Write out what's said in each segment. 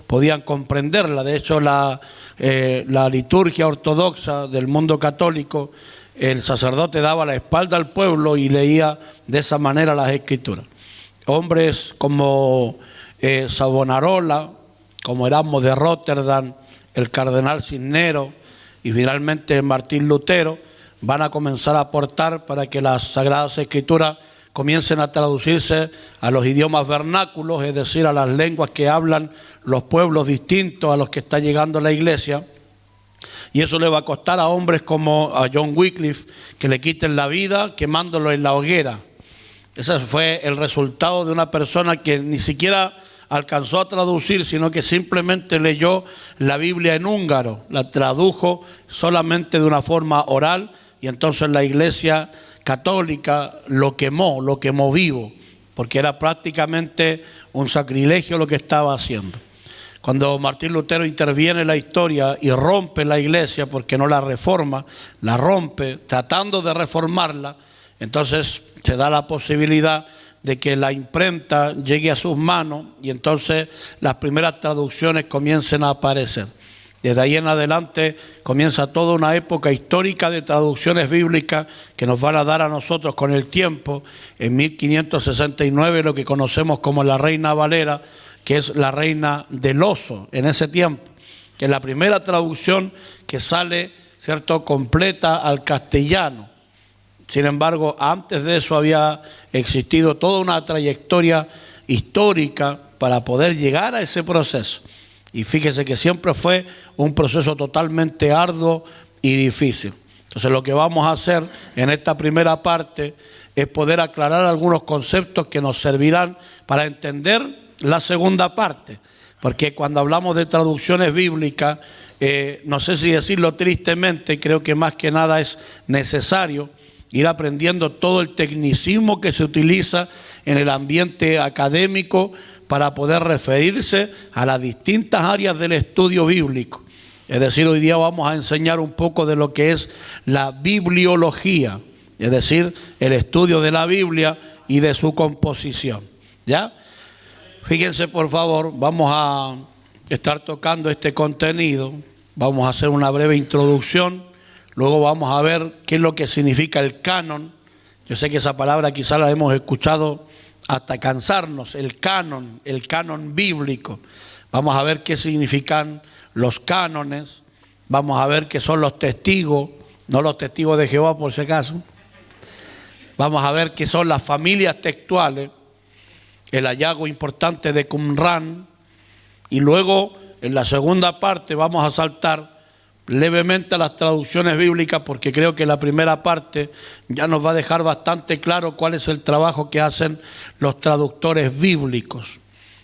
podían comprenderla. De hecho, la liturgia ortodoxa del mundo católico, el sacerdote daba la espalda al pueblo y leía de esa manera las escrituras. Hombres como Savonarola, como Erasmo de Rotterdam, el cardenal Cisneros y finalmente Martín Lutero van a comenzar a aportar para que las Sagradas Escrituras comiencen a traducirse a los idiomas vernáculos, es decir, a las lenguas que hablan los pueblos distintos a los que está llegando la iglesia. Y eso le va a costar a hombres como a John Wycliffe que le quiten la vida quemándolo en la hoguera. Ese fue el resultado de una persona que ni siquiera alcanzó a traducir, sino que simplemente leyó la Biblia en húngaro, la tradujo solamente de una forma oral, y entonces la iglesia católica lo quemó vivo, porque era prácticamente un sacrilegio lo que estaba haciendo. Cuando Martín Lutero interviene en la historia y rompe la iglesia porque no la reforma, la rompe tratando de reformarla, entonces se da la posibilidad de que la imprenta llegue a sus manos y entonces las primeras traducciones comiencen a aparecer. Desde ahí en adelante comienza toda una época histórica de traducciones bíblicas que nos van a dar a nosotros con el tiempo. En 1569 lo que conocemos como la Reina Valera, que es la reina del oso en ese tiempo. Es la primera traducción que sale, ¿cierto?, completa al castellano. Sin embargo, antes de eso había existido toda una trayectoria histórica para poder llegar a ese proceso. Y fíjese que siempre fue un proceso totalmente arduo y difícil. Entonces lo que vamos a hacer en esta primera parte es poder aclarar algunos conceptos que nos servirán para entender la segunda parte. Porque cuando hablamos de traducciones bíblicas, no sé si decirlo tristemente, creo que más que nada es necesario ir aprendiendo todo el tecnicismo que se utiliza en el ambiente académico para poder referirse a las distintas áreas del estudio bíblico. Es decir, hoy día vamos a enseñar un poco de lo que es la bibliología, es decir, el estudio de la Biblia y de su composición. ¿Ya? Fíjense, por favor, vamos a estar tocando este contenido, vamos a hacer una breve introducción, luego vamos a ver qué es lo que significa el canon. Yo sé que esa palabra quizás la hemos escuchado hasta cansarnos, el canon bíblico. Vamos a ver qué significan los cánones, vamos a ver qué son los testigos, no los testigos de Jehová por si acaso. Vamos a ver qué son las familias textuales, el hallazgo importante de Qumran, y luego en la segunda parte vamos a saltar levemente a las traducciones bíblicas, porque creo que la primera parte ya nos va a dejar bastante claro cuál es el trabajo que hacen los traductores bíblicos.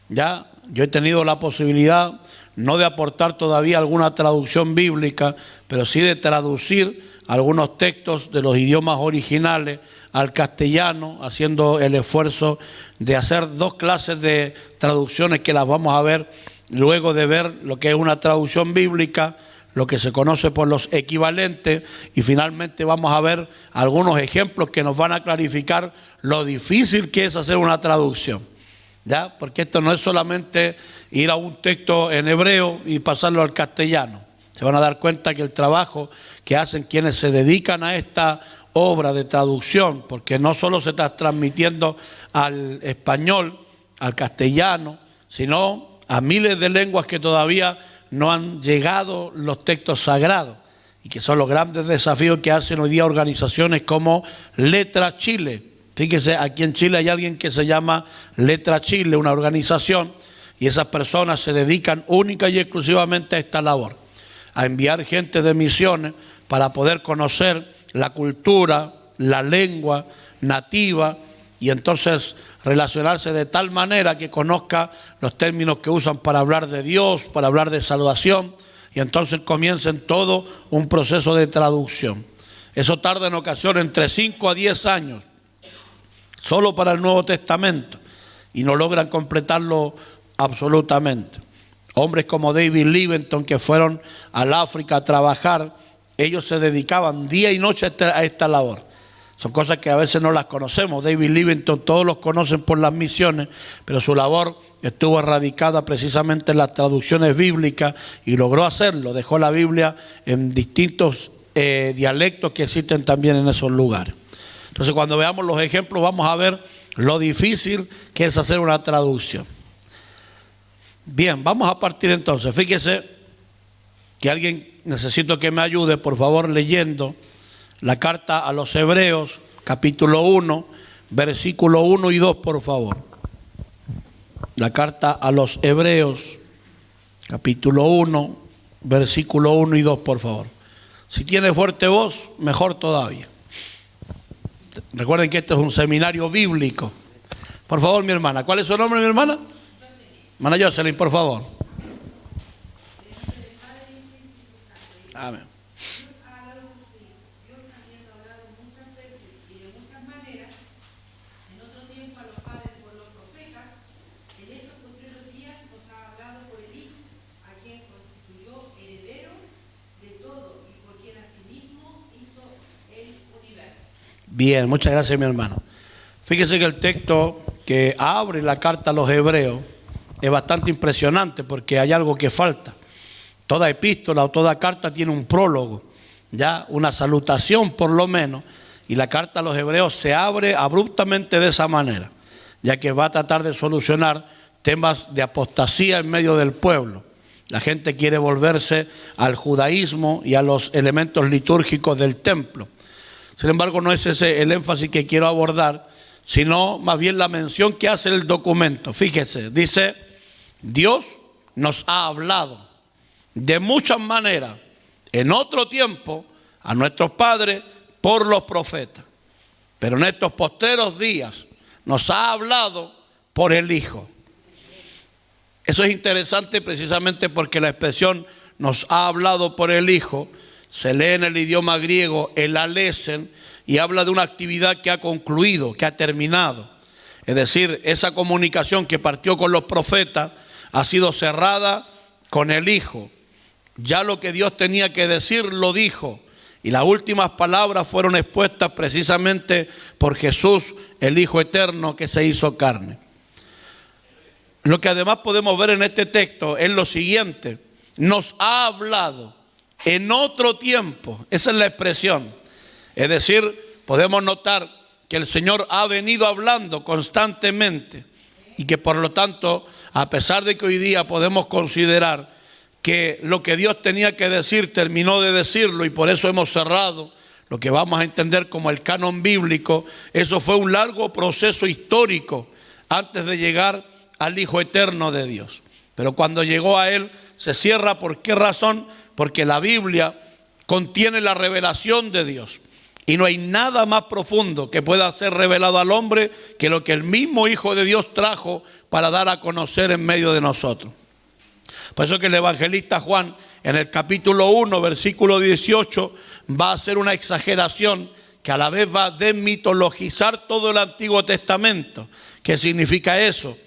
Ya, yo he tenido la posibilidad no de aportar todavía alguna traducción bíblica, pero sí de traducir algunos textos de los idiomas originales al castellano, haciendo el esfuerzo de hacer 2 clases de traducciones que las vamos a ver luego de ver lo que es una traducción bíblica, lo que se conoce por los equivalentes, y finalmente vamos a ver algunos ejemplos que nos van a clarificar lo difícil que es hacer una traducción. ¿Ya? Porque esto no es solamente ir a un texto en hebreo y pasarlo al castellano. Se van a dar cuenta que el trabajo que hacen quienes se dedican a esta obra de traducción, porque no solo se está transmitiendo al español, al castellano, sino a miles de lenguas que todavía no han llegado los textos sagrados, y que son los grandes desafíos que hacen hoy día organizaciones como Letra Chile. Fíjese, aquí en Chile hay alguien que se llama Letra Chile, una organización, y esas personas se dedican única y exclusivamente a esta labor, a enviar gente de misiones para poder conocer la cultura, la lengua nativa, y entonces relacionarse de tal manera que conozca los términos que usan para hablar de Dios, para hablar de salvación, y entonces comiencen todo un proceso de traducción. Eso tarda en ocasiones entre 5 a 10 años, solo para el Nuevo Testamento, y no logran completarlo absolutamente. Hombres como David Livingstone, que fueron al África a trabajar, ellos se dedicaban día y noche a esta labor. Son cosas que a veces no las conocemos. David Livingstone, todos los conocen por las misiones, pero su labor estuvo radicada precisamente en las traducciones bíblicas y logró hacerlo. Dejó la Biblia en distintos dialectos que existen también en esos lugares. Entonces, cuando veamos los ejemplos, vamos a ver lo difícil que es hacer una traducción. Bien, vamos a partir entonces. Fíjese que alguien, necesito que me ayude, por favor, leyendo la carta a los Hebreos, capítulo 1, versículo 1 y 2, por favor. La carta a los Hebreos, capítulo 1, versículo 1 y 2, por favor. Si tiene fuerte voz, mejor todavía. Recuerden que este es un seminario bíblico. Por favor, mi hermana. ¿Cuál es su nombre, mi hermana? Hermana Jocelyn, por favor. Amén. Bien, muchas gracias, mi hermano. Fíjese que el texto que abre la carta a los Hebreos es bastante impresionante porque hay algo que falta. Toda epístola o toda carta tiene un prólogo, ya una salutación por lo menos, y la carta a los Hebreos se abre abruptamente de esa manera, ya que va a tratar de solucionar temas de apostasía en medio del pueblo. La gente quiere volverse al judaísmo y a los elementos litúrgicos del templo. Sin embargo, no es ese el énfasis que quiero abordar, sino más bien la mención que hace el documento. Fíjese, dice, Dios nos ha hablado de muchas maneras en otro tiempo a nuestros padres por los profetas, pero en estos postreros días nos ha hablado por el Hijo. Eso es interesante precisamente porque la expresión nos ha hablado por el Hijo se lee en el idioma griego el alesen y habla de una actividad que ha concluido, que ha terminado. Es decir, esa comunicación que partió con los profetas ha sido cerrada con el Hijo. Ya lo que Dios tenía que decir lo dijo y las últimas palabras fueron expuestas precisamente por Jesús, el Hijo eterno que se hizo carne. Lo que además podemos ver en este texto es lo siguiente: nos ha hablado en otro tiempo. Esa es la expresión. Es decir, podemos notar que el Señor ha venido hablando constantemente y que por lo tanto, a pesar de que hoy día podemos considerar que lo que Dios tenía que decir terminó de decirlo y por eso hemos cerrado lo que vamos a entender como el canon bíblico, eso fue un largo proceso histórico antes de llegar al Hijo eterno de Dios. Pero cuando llegó a Él se cierra. ¿Por qué razón? Porque la Biblia contiene la revelación de Dios y no hay nada más profundo que pueda ser revelado al hombre que lo que el mismo Hijo de Dios trajo para dar a conocer en medio de nosotros. Por eso que el evangelista Juan en el capítulo 1 versículo 18 va a hacer una exageración que a la vez va a desmitologizar todo el Antiguo Testamento. ¿Qué significa eso?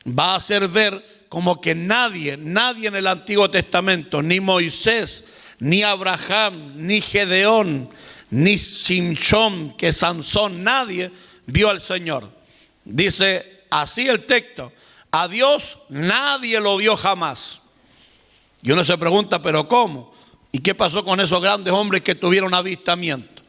Va a hacer ver como que nadie en el Antiguo Testamento, ni Moisés, ni Abraham, ni Gedeón, ni Simchón, que Sansón, nadie vio al Señor. Dice así el texto: a Dios nadie lo vio jamás. Y uno se pregunta, ¿pero cómo? ¿Y qué pasó con esos grandes hombres que tuvieron avistamiento?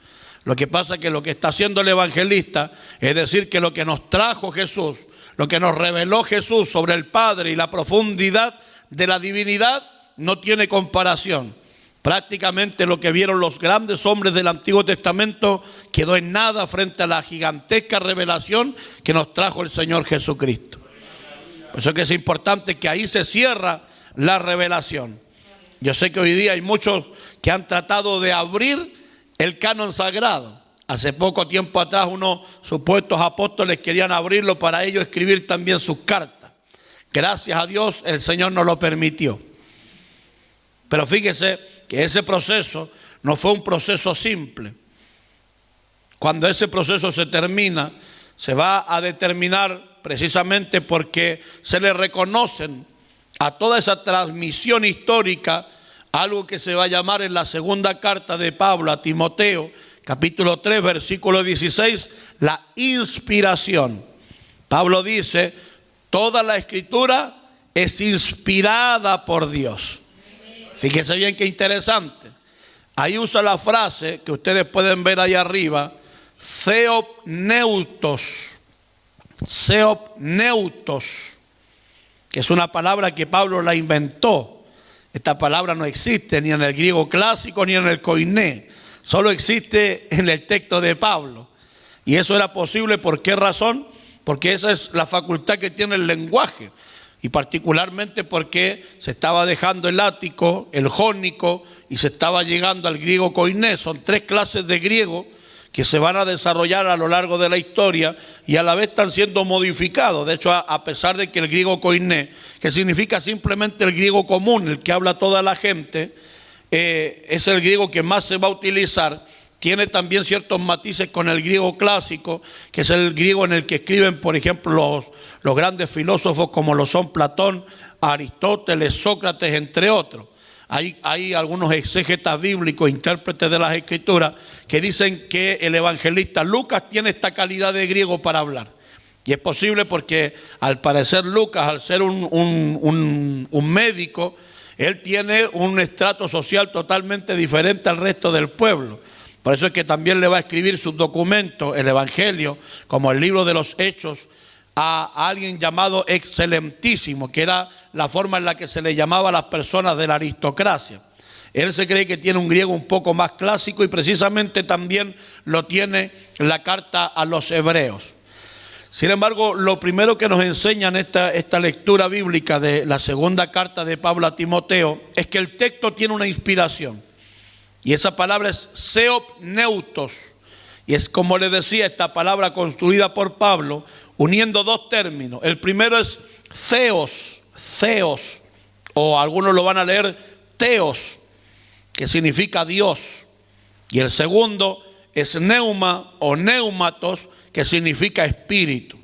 Lo que pasa es que lo que está haciendo el evangelista es decir que lo que nos trajo Jesús, lo que nos reveló Jesús sobre el Padre y la profundidad de la divinidad no tiene comparación. Prácticamente lo que vieron los grandes hombres del Antiguo Testamento quedó en nada frente a la gigantesca revelación que nos trajo el Señor Jesucristo. Por eso que es importante que ahí se cierra la revelación. Yo sé que hoy día hay muchos que han tratado de abrir el canon sagrado. Hace poco tiempo atrás unos supuestos apóstoles querían abrirlo para ellos escribir también sus cartas. Gracias a Dios el Señor nos lo permitió. Pero fíjese que ese proceso no fue un proceso simple. Cuando ese proceso se termina, se va a determinar precisamente porque se le reconocen a toda esa transmisión histórica algo que se va a llamar en la segunda carta de Pablo a Timoteo, capítulo 3, versículo 16, la inspiración. Pablo dice, toda la escritura es inspirada por Dios. Fíjese bien qué interesante. Ahí usa la frase que ustedes pueden ver ahí arriba, theopneutos. Theopneutos, que es una palabra que Pablo la inventó. Esta palabra no existe ni en el griego clásico ni en el koiné. Solo existe en el texto de Pablo. Y eso era posible, ¿por qué razón? Porque esa es la facultad que tiene el lenguaje. Y particularmente porque se estaba dejando el ático, el jónico, y se estaba llegando al griego koiné. Son tres clases de griego que se van a desarrollar a lo largo de la historia y a la vez están siendo modificados. De hecho, a pesar de que el griego koiné, que significa simplemente el griego común, el que habla toda la gente, es el griego que más se va a utilizar, tiene también ciertos matices con el griego clásico, que es el griego en el que escriben, por ejemplo, los grandes filósofos como lo son Platón, Aristóteles, Sócrates, entre otros. Hay algunos exégetas bíblicos, intérpretes de las escrituras, que dicen que el evangelista Lucas tiene esta calidad de griego para hablar. Y es posible porque al parecer Lucas, al ser un médico, él tiene un estrato social totalmente diferente al resto del pueblo. Por eso es que también le va a escribir sus documentos, el Evangelio, como el libro de los Hechos, a alguien llamado excelentísimo, que era la forma en la que se le llamaba a las personas de la aristocracia. Él se cree que tiene un griego un poco más clásico y precisamente también lo tiene la carta a los hebreos. Sin embargo, lo primero que nos enseña en esta lectura bíblica de la segunda carta de Pablo a Timoteo es que el texto tiene una inspiración. Y esa palabra es theopneutos. Y es, como les decía, esta palabra construida por Pablo, uniendo dos términos. El primero es theos, o algunos lo van a leer teos, que significa Dios. Y el segundo es neuma o neumatos, que significa espíritu.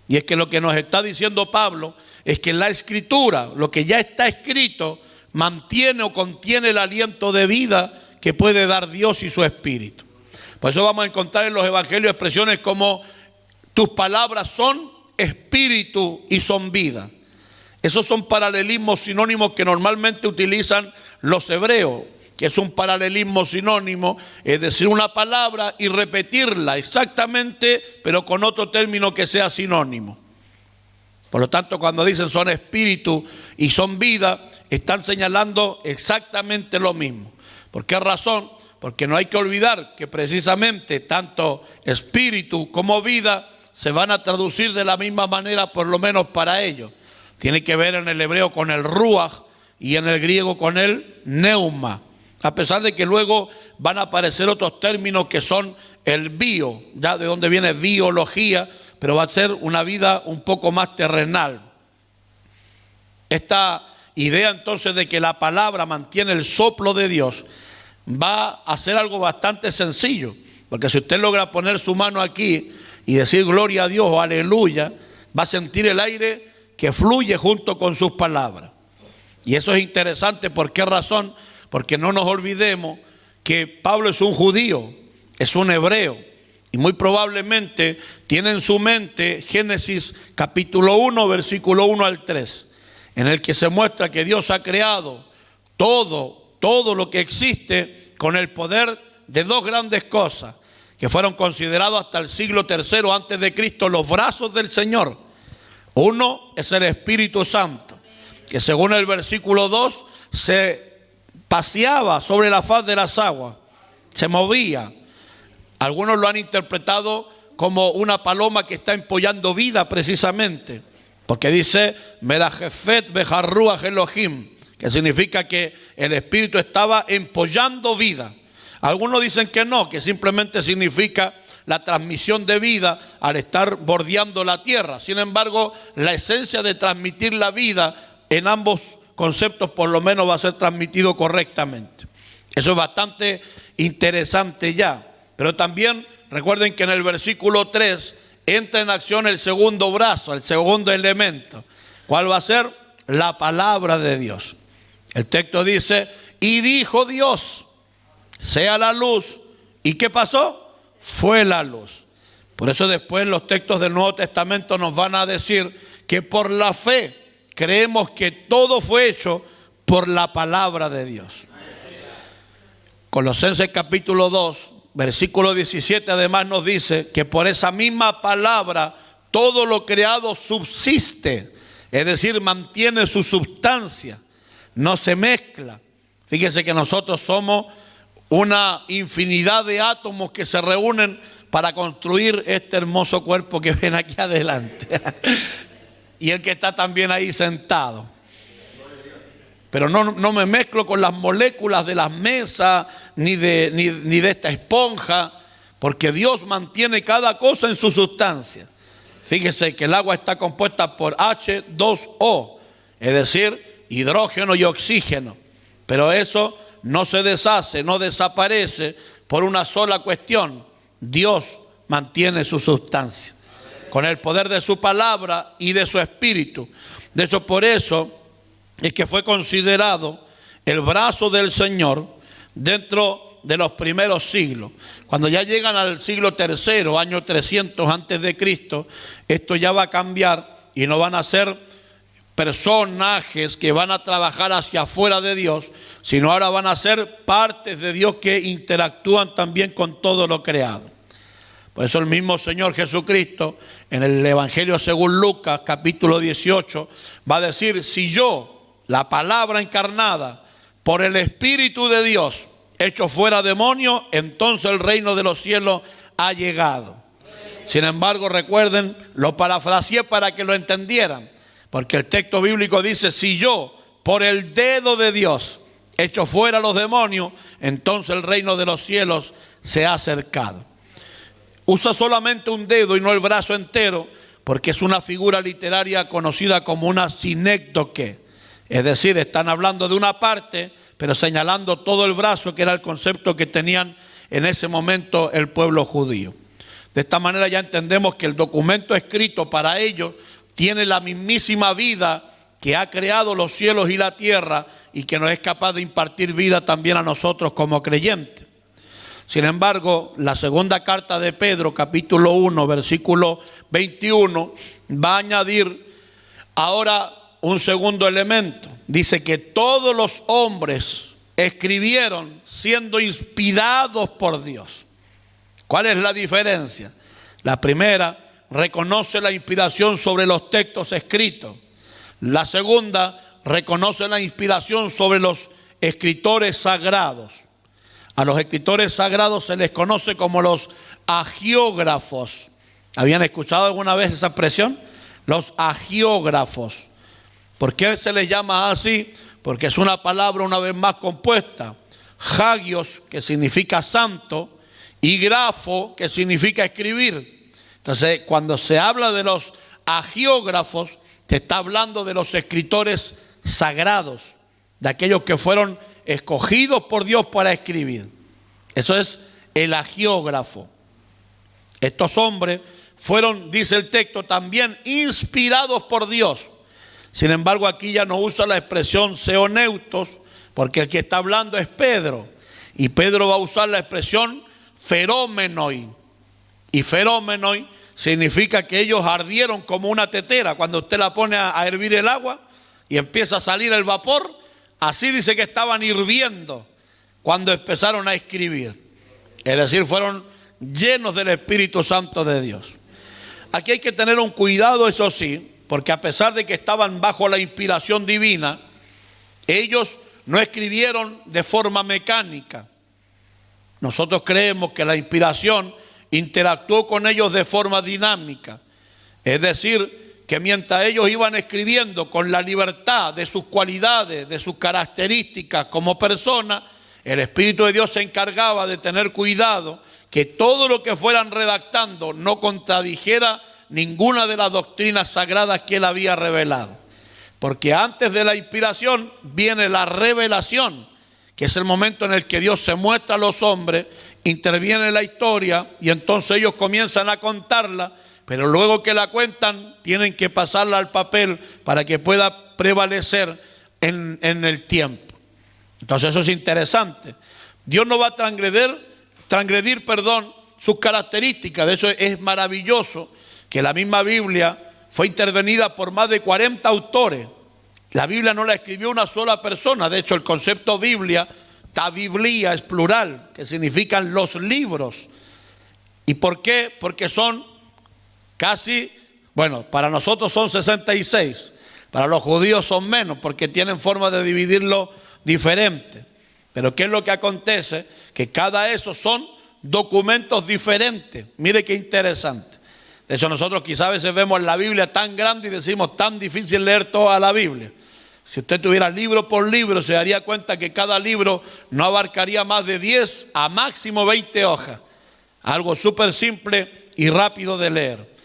Y es que lo que nos está diciendo Pablo es que la escritura, lo que ya está escrito, mantiene o contiene el aliento de vida que puede dar Dios y su espíritu. Por eso vamos a encontrar en los evangelios expresiones como tus palabras son espíritu y son vida. Esos son paralelismos sinónimos que normalmente utilizan los hebreos. Es un paralelismo sinónimo, es decir, una palabra y repetirla exactamente, pero con otro término que sea sinónimo. Por lo tanto, cuando dicen son espíritu y son vida, están señalando exactamente lo mismo. ¿Por qué razón? Porque no hay que olvidar que precisamente tanto espíritu como vida se van a traducir de la misma manera, por lo menos para ellos. Tiene que ver en el hebreo con el ruach y en el griego con el neuma. A pesar de que luego van a aparecer otros términos que son el bio, ya de donde viene biología, pero va a ser una vida un poco más terrenal. Esta idea entonces de que la palabra mantiene el soplo de Dios va a ser algo bastante sencillo, porque si usted logra poner su mano aquí y decir gloria a Dios o aleluya, va a sentir el aire que fluye junto con sus palabras. Y eso es interesante. ¿Por qué razón? Porque no nos olvidemos que Pablo es un judío, es un hebreo, y muy probablemente tiene en su mente Génesis capítulo 1, versículo 1 al 3, en el que se muestra que Dios ha creado todo lo que existe con el poder de dos grandes cosas que fueron considerados hasta el siglo III antes de Cristo los brazos del Señor. Uno es el Espíritu Santo, que según el versículo 2 se paseaba sobre la faz de las aguas, se movía. Algunos lo han interpretado como una paloma que está empollando vida precisamente, porque dice Merajefet bejarruach Elohim, que significa que el Espíritu estaba empollando vida. Algunos dicen que no, que simplemente significa la transmisión de vida al estar bordeando la tierra. Sin embargo, la esencia de transmitir la vida en ambos conceptos por lo menos va a ser transmitido correctamente. Eso es bastante interesante ya. Pero también recuerden que en el versículo 3 entra en acción el segundo brazo, el segundo elemento. ¿Cuál va a ser? La palabra de Dios. El texto dice, y dijo Dios, sea la luz, ¿Y qué pasó? Fue la luz. Por eso después los textos del Nuevo Testamento nos van a decir que por la fe creemos que todo fue hecho por la palabra de Dios. Colosenses capítulo 2, versículo 17 además nos dice que por esa misma palabra todo lo creado subsiste, es decir, mantiene su sustancia, no se mezcla. Fíjese que nosotros somos una infinidad de átomos que se reúnen para construir este hermoso cuerpo que ven aquí adelante. Y el que está también ahí sentado. Pero no me mezclo con las moléculas de las mesas, ni de esta esponja, porque Dios mantiene cada cosa en su sustancia. Fíjese que el agua está compuesta por H2O, es decir, hidrógeno y oxígeno. Pero eso no se deshace, no desaparece por una sola cuestión. Dios mantiene su sustancia con el poder de su palabra y de su espíritu. De hecho, por eso es que fue considerado el brazo del Señor dentro de los primeros siglos. Cuando ya llegan al siglo III, año 300 antes de Cristo, esto ya va a cambiar y no van a ser personajes que van a trabajar hacia afuera de Dios, sino ahora van a ser partes de Dios que interactúan también con todo lo creado. Por eso el mismo Señor Jesucristo en el Evangelio según Lucas capítulo 18 va a decir: si yo, la palabra encarnada, por el Espíritu de Dios, echo fuera demonios, entonces el reino de los cielos ha llegado. Sin embargo, recuerden, lo parafraseé para que lo entendieran. Porque el texto bíblico dice: si yo por el dedo de Dios echo fuera los demonios, entonces el reino de los cielos se ha acercado. Usa solamente un dedo y no el brazo entero, porque es una figura literaria conocida como una sinécdoque. Es decir, están hablando de una parte, pero señalando todo el brazo, que era el concepto que tenían en ese momento el pueblo judío. De esta manera ya entendemos que el documento escrito para ellos tiene la mismísima vida que ha creado los cielos y la tierra y que nos es capaz de impartir vida también a nosotros como creyentes. Sin embargo, la segunda carta de Pedro, capítulo 1, versículo 21, va a añadir ahora un segundo elemento. Dice que todos los hombres escribieron siendo inspirados por Dios. ¿Cuál es la diferencia? La primera, reconoce la inspiración sobre los textos escritos. La segunda, reconoce la inspiración sobre los escritores sagrados. A los escritores sagrados se les conoce como los agiógrafos. ¿Habían escuchado alguna vez esa expresión? Los agiógrafos. ¿Por qué se les llama así? Porque es una palabra una vez más compuesta. Hagios, que significa santo, y grafo, que significa escribir. Entonces, cuando se habla de los agiógrafos, te está hablando de los escritores sagrados, de aquellos que fueron escogidos por Dios para escribir. Eso es el agiógrafo. Estos hombres fueron, dice el texto, también inspirados por Dios. Sin embargo, aquí ya no usa la expresión seoneutos, porque el que está hablando es Pedro. Y Pedro va a usar la expresión ferómenoi. Y ferómenoi significa que ellos ardieron como una tetera. Cuando usted la pone a hervir el agua y empieza a salir el vapor, así dice que estaban hirviendo cuando empezaron a escribir. Es decir, fueron llenos del Espíritu Santo de Dios. Aquí hay que tener un cuidado, eso sí, porque a pesar de que estaban bajo la inspiración divina, ellos no escribieron de forma mecánica. Nosotros creemos que la inspiración interactuó con ellos de forma dinámica. Es decir, que mientras ellos iban escribiendo con la libertad de sus cualidades, de sus características como persona, el Espíritu de Dios se encargaba de tener cuidado que todo lo que fueran redactando no contradijera ninguna de las doctrinas sagradas que él había revelado. Porque antes de la inspiración viene la revelación, que es el momento en el que Dios se muestra a los hombres, interviene en la historia y entonces ellos comienzan a contarla, pero luego que la cuentan tienen que pasarla al papel para que pueda prevalecer en el tiempo. Entonces eso es interesante. Dios no va a transgredir transgredir, sus características. De hecho, es maravilloso que la misma Biblia fue intervenida por más de 40 autores. La Biblia no la escribió una sola persona. De hecho, el concepto Biblia, ta Biblia, es plural, que significan los libros. ¿Y por qué? Porque son casi, bueno, para nosotros son 66. Para los judíos son menos, porque tienen forma de dividirlo diferente. Pero ¿qué es lo que acontece? Que cada esos son documentos diferentes. Mire qué interesante. De hecho, nosotros quizás a veces vemos la Biblia tan grande y decimos tan difícil leer toda la Biblia. Si usted tuviera libro por libro, se daría cuenta que cada libro no abarcaría más de 10 a máximo 20 hojas. Algo súper simple y rápido de leer.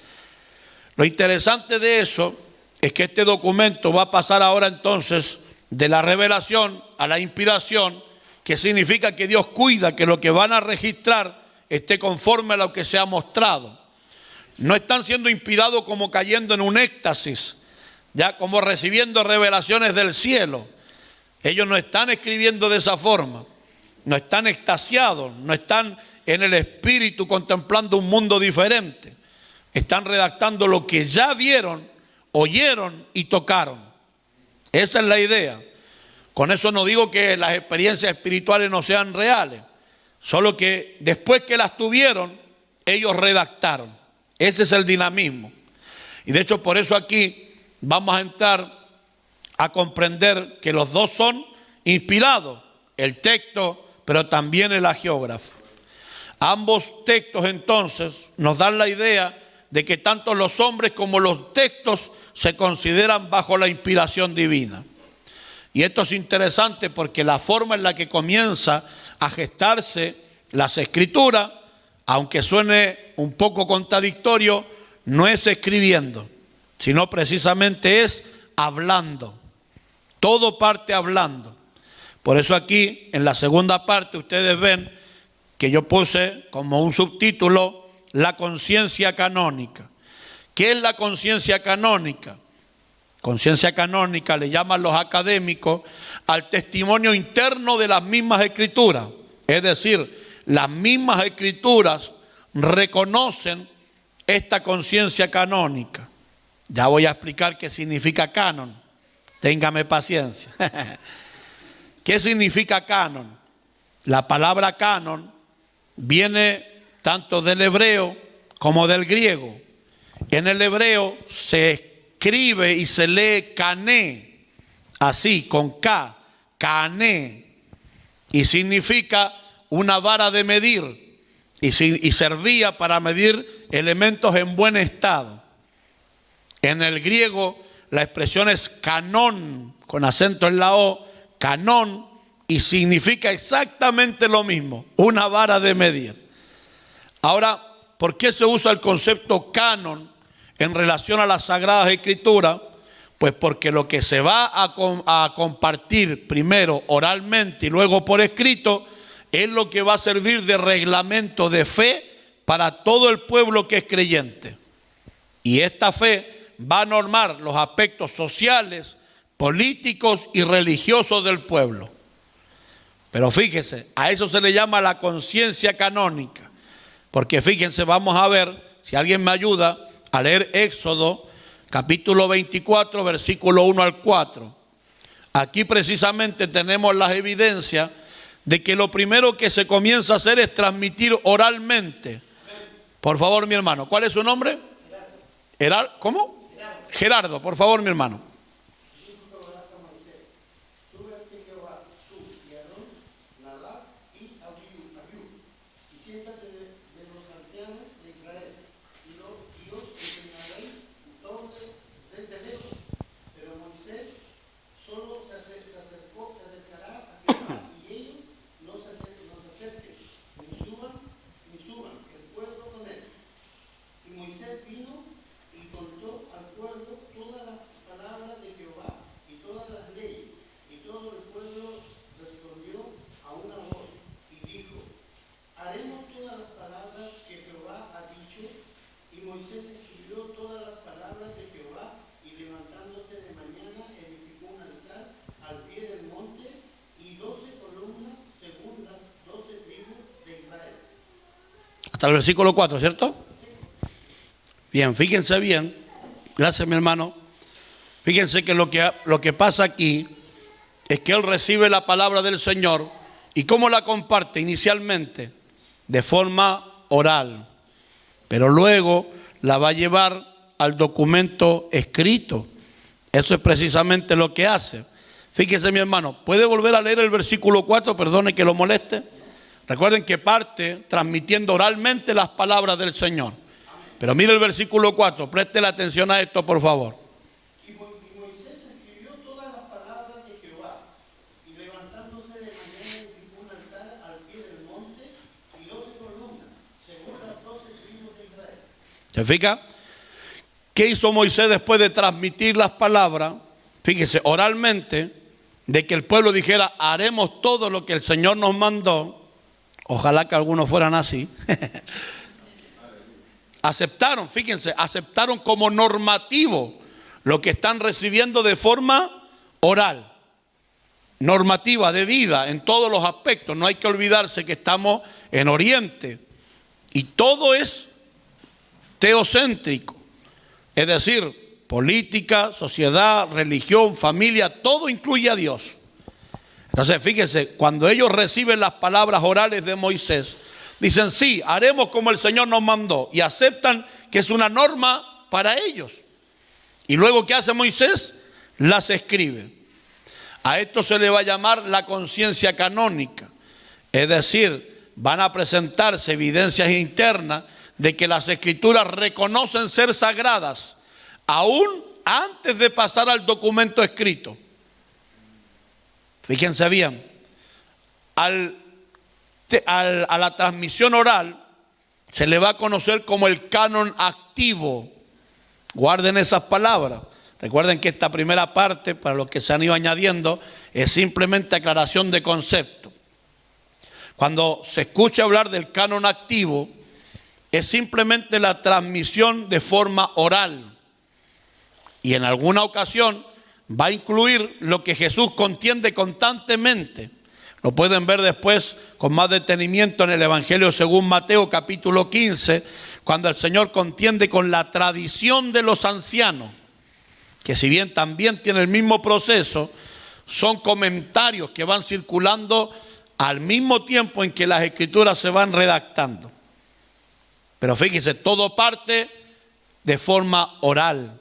Lo interesante de eso es que este documento va a pasar ahora entonces de la revelación a la inspiración, que significa que Dios cuida que lo que van a registrar esté conforme a lo que se ha mostrado. No están siendo inspirados como cayendo en un éxtasis, ya como recibiendo revelaciones del cielo. Ellos no están escribiendo de esa forma, no están extasiados, no están en el espíritu contemplando un mundo diferente. Están redactando lo que ya vieron, oyeron y tocaron. Esa es la idea. Con eso no digo que las experiencias espirituales no sean reales, solo que después que las tuvieron, ellos redactaron. Ese es el dinamismo. Y de hecho por eso aquí vamos a entrar a comprender que los dos son inspirados, el texto, pero también el agiógrafo. Ambos textos entonces nos dan la idea de que tanto los hombres como los textos se consideran bajo la inspiración divina. Y esto es interesante porque la forma en la que comienza a gestarse las escrituras, aunque suene un poco contradictorio, no es escribiendo, sino precisamente es hablando. Todo parte hablando. Por eso aquí en la segunda parte ustedes ven que yo puse como un subtítulo la conciencia canónica. ¿Qué es la conciencia canónica? Conciencia canónica le llaman los académicos al testimonio interno de las mismas escrituras. Es decir, las mismas escrituras reconocen esta conciencia canónica. Ya voy a explicar qué significa canon. Téngame paciencia. ¿Qué significa canon? La palabra canon viene tanto del hebreo como del griego. En el hebreo se escribe y se lee cané, así, con K, cané, y significa una vara de medir, y servía para medir elementos en buen estado. En el griego la expresión es canón, con acento en la O, canón, y significa exactamente lo mismo, una vara de medir. Ahora, ¿por qué se usa el concepto canon en relación a las Sagradas Escrituras? Pues porque lo que se va a compartir primero oralmente y luego por escrito es lo que va a servir de reglamento de fe para todo el pueblo que es creyente. Y esta fe va a normar los aspectos sociales, políticos y religiosos del pueblo. Pero fíjese, a eso se le llama la conciencia canónica. Porque fíjense, vamos a ver, si alguien me ayuda, a leer Éxodo, capítulo 24, versículo 1 al 4. Aquí precisamente tenemos las evidencias de que lo primero que se comienza a hacer es transmitir oralmente. Por favor, mi hermano, ¿cuál es su nombre? ¿Cómo? Gerardo, por favor, mi hermano. Haremos todas las palabras Hasta el versículo 4, ¿cierto? Bien, fíjense bien. Gracias, mi hermano. Fíjense que lo que pasa aquí es que él recibe la palabra del Señor. ¿Y cómo la comparte? Inicialmente, de forma oral. Pero luego la va a llevar al documento escrito. Eso es precisamente lo que hace. Fíjese, mi hermano, ¿puede volver a leer el versículo 4? Perdone que lo moleste. Recuerden que parte transmitiendo oralmente las palabras del Señor. Pero mire el versículo 4, preste la atención a esto, por favor. Y Moisés escribió todas las palabras de Jehová, y levantándose de mañana edificó un altar al pie del monte y 12 columnas, según las 12 tribus de Israel. ¿Se fija? ¿Qué hizo Moisés después de transmitir las palabras? Fíjese, oralmente, de que el pueblo dijera, haremos todo lo que el Señor nos mandó. Ojalá que algunos fueran así. Aceptaron, fíjense, aceptaron como normativo lo que están recibiendo de forma oral. Normativa de vida en todos los aspectos. No hay que olvidarse que estamos en Oriente y todo es teocéntrico. Es decir, política, sociedad, religión, familia, todo incluye a Dios. Entonces, fíjense, cuando ellos reciben las palabras orales de Moisés, dicen, sí, haremos como el Señor nos mandó, y aceptan que es una norma para ellos. Y luego, ¿qué hace Moisés? Las escribe. A esto se le va a llamar la conciencia canónica. Es decir, van a presentarse evidencias internas de que las escrituras reconocen ser sagradas, aún antes de pasar al documento escrito. Fíjense bien, a la transmisión oral se le va a conocer como el canon activo. Guarden esas palabras. Recuerden que esta primera parte, para los que se han ido añadiendo, es simplemente aclaración de concepto. Cuando se escucha hablar del canon activo, es simplemente la transmisión de forma oral. Y en alguna ocasión va a incluir lo que Jesús contiende constantemente. Lo pueden ver después con más detenimiento en el Evangelio según Mateo capítulo 15, cuando el Señor contiende con la tradición de los ancianos, que si bien también tiene el mismo proceso, son comentarios que van circulando al mismo tiempo en que las escrituras se van redactando. Pero fíjese, todo parte de forma oral.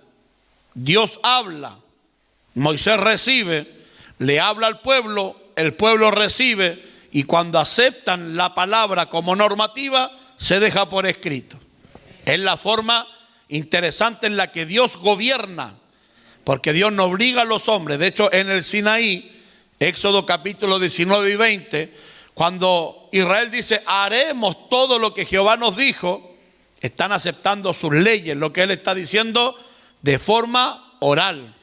Dios habla, Moisés recibe, le habla al pueblo, el pueblo recibe, y cuando aceptan la palabra como normativa, se deja por escrito. Es la forma interesante en la que Dios gobierna, porque Dios no obliga a los hombres. De hecho, en el Sinaí, Éxodo capítulo 19 y 20, cuando Israel dice, haremos todo lo que Jehová nos dijo, están aceptando sus leyes, lo que él está diciendo de forma oral.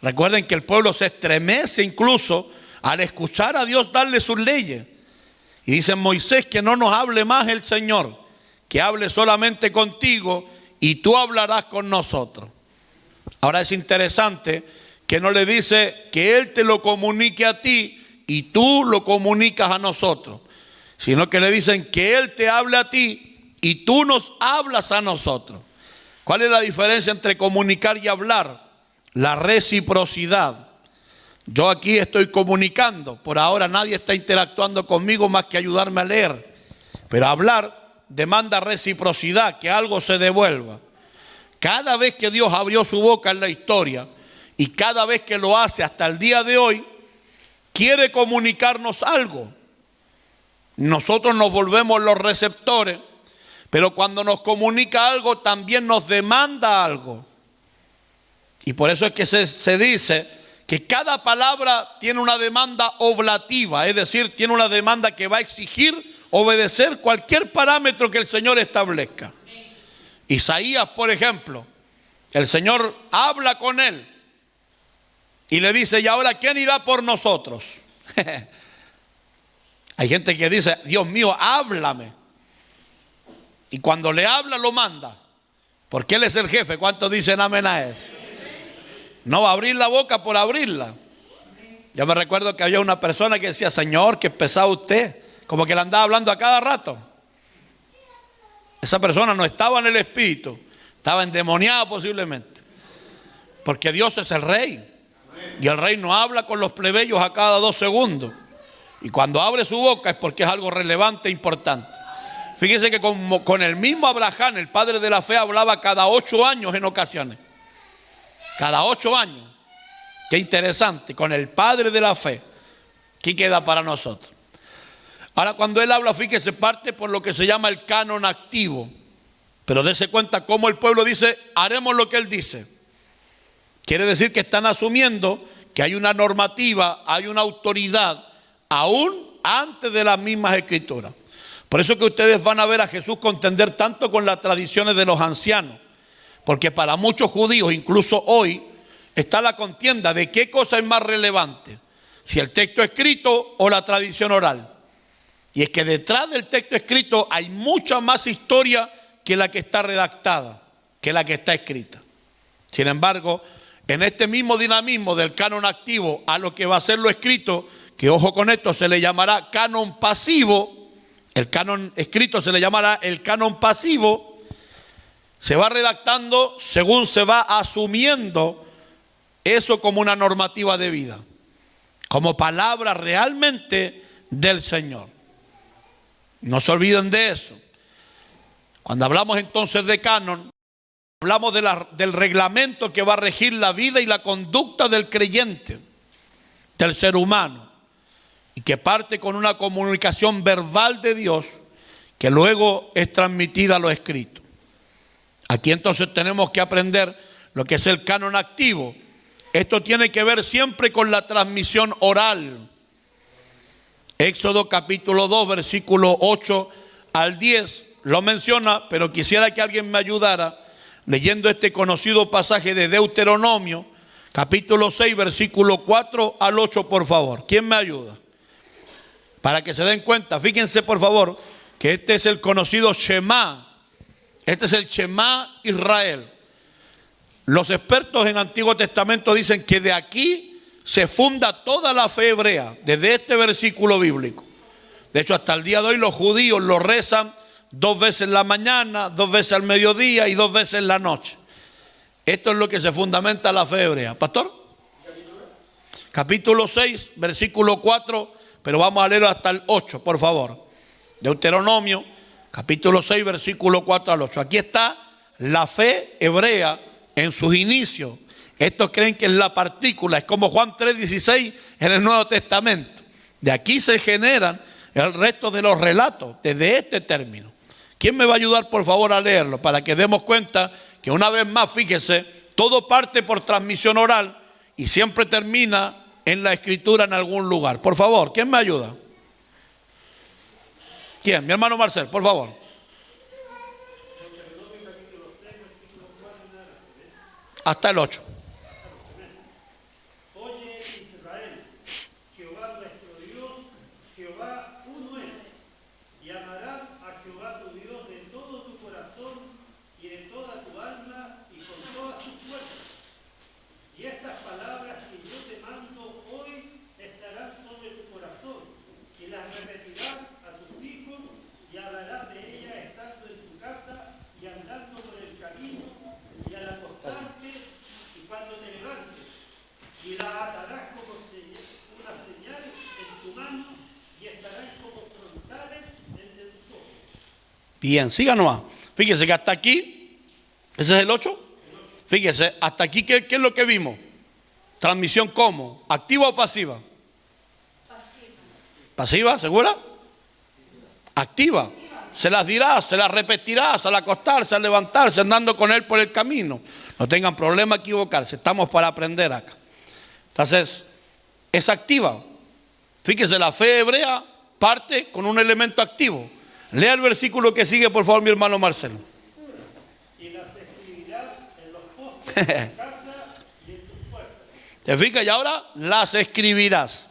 Recuerden que el pueblo se estremece incluso al escuchar a Dios darle sus leyes. Y dice Moisés que no nos hable más el Señor, que hable solamente contigo y tú hablarás con nosotros. Ahora es interesante que no le dice que Él te lo comunique a ti y tú lo comunicas a nosotros, sino que le dicen que Él te hable a ti y tú nos hablas a nosotros. ¿Cuál es la diferencia entre comunicar y hablar? La reciprocidad. Yo aquí estoy comunicando, por ahora nadie está interactuando conmigo más que ayudarme a leer, pero hablar demanda reciprocidad, que algo se devuelva. Cada vez que Dios abrió su boca en la historia y cada vez que lo hace hasta el día de hoy, quiere comunicarnos algo. Nosotros nos volvemos los receptores, pero cuando nos comunica algo también nos demanda algo. Y por eso es que se dice que cada palabra tiene una demanda oblativa, es decir, tiene una demanda que va a exigir obedecer cualquier parámetro que el Señor establezca. Isaías, por ejemplo, el Señor habla con él y le dice, ¿y ahora quién irá por nosotros? Hay gente que dice, Dios mío, háblame. Y cuando le habla, lo manda, porque Él es el jefe. ¿Cuántos dicen amén a eso? No va a abrir la boca por abrirla. Yo me recuerdo que había una persona que decía, Señor, qué pesado usted, como que le andaba hablando a cada rato. Esa persona no estaba en el espíritu, estaba endemoniada posiblemente. Porque Dios es el rey. Y el rey no habla con los plebeyos a cada 2 segundos. Y cuando abre su boca es porque es algo relevante e importante. Fíjense que con el mismo Abraham, el padre de la fe, hablaba cada 8 años en ocasiones. Cada 8 años. Qué interesante. Con el padre de la fe. ¿Qué queda para nosotros? Ahora, cuando él habla, fíjese, parte por lo que se llama el canon activo. Pero dése cuenta cómo el pueblo dice, haremos lo que él dice. Quiere decir que están asumiendo que hay una normativa, hay una autoridad, aún antes de las mismas escrituras. Por eso que ustedes van a ver a Jesús contender tanto con las tradiciones de los ancianos. Porque para muchos judíos, incluso hoy, está la contienda de qué cosa es más relevante. Si el texto escrito o la tradición oral. Y es que detrás del texto escrito hay mucha más historia que la que está redactada, que la que está escrita. Sin embargo, en este mismo dinamismo del canon activo a lo que va a ser lo escrito, que ojo con esto, se le llamará canon pasivo, el canon escrito se le llamará el canon pasivo, se va redactando según se va asumiendo eso como una normativa de vida, como palabra realmente del Señor. No se olviden de eso. Cuando hablamos entonces de canon, hablamos del reglamento que va a regir la vida y la conducta del creyente, del ser humano, y que parte con una comunicación verbal de Dios que luego es transmitida a lo escrito. Aquí entonces tenemos que aprender lo que es el canon activo. Esto tiene que ver siempre con la transmisión oral. Éxodo capítulo 2, versículo 8 al 10 lo menciona, pero quisiera que alguien me ayudara leyendo este conocido pasaje de Deuteronomio, capítulo 6, versículo 4 al 8, por favor. ¿Quién me ayuda? Para que se den cuenta, fíjense por favor, que este es el conocido Shema. Este es el Shema Israel. Los expertos en Antiguo Testamento dicen que de aquí se funda toda la fe hebrea, desde este versículo bíblico. De hecho, hasta el día de hoy los judíos lo rezan 2 veces en la mañana, 2 veces al mediodía y 2 veces en la noche. Esto es lo que se fundamenta la fe hebrea. ¿Pastor? Capítulo 6, versículo 4, pero vamos a leerlo hasta el 8, por favor. Deuteronomio, capítulo 6, versículo 4 al 8. Aquí está la fe hebrea en sus inicios. Estos creen que es la partícula, es como Juan 3:16 en el Nuevo Testamento. De aquí se generan el resto de los relatos, desde este término. ¿Quién me va a ayudar por favor a leerlo? Para que demos cuenta que una vez más, fíjese, todo parte por transmisión oral y siempre termina en la escritura en algún lugar. Por favor, ¿quién me ayuda? ¿Quién? Mi hermano Marcel, por favor. Hasta el 8. Bien, siga nomás. Fíjese que hasta aquí, ese es el 8. Fíjese, hasta aquí, ¿qué es lo que vimos? Transmisión ¿cómo? ¿Activa o pasiva? ¿Pasiva? ¿Segura? Activa. Se las dirá, se las repetirás al acostarse, al levantarse, andando con él por el camino. No tengan problema equivocarse, estamos para aprender acá. Entonces, es activa. Fíjese, la fe hebrea parte con un elemento activo. Lea el versículo que sigue, por favor, mi hermano Marcelo. Y las escribirás en los postes de tu casa y en tus puertas. ¿Te fijas? Y ahora las escribirás.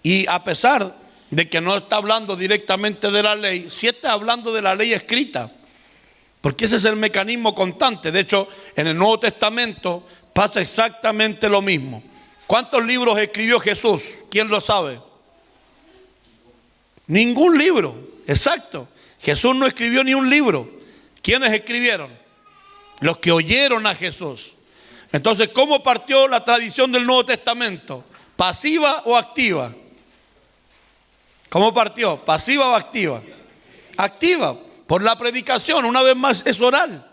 Y a pesar de que no está hablando directamente de la ley, sí está hablando de la ley escrita. Porque ese es el mecanismo constante. De hecho, en el Nuevo Testamento pasa exactamente lo mismo. ¿Cuántos libros escribió Jesús? ¿Quién lo sabe? Ningún libro. Exacto. Jesús no escribió ni un libro. ¿Quiénes escribieron? Los que oyeron a Jesús. Entonces, ¿cómo partió la tradición del Nuevo Testamento? ¿Pasiva o activa? ¿Cómo partió? ¿Pasiva o activa? Activa, por la predicación. Una vez más es oral.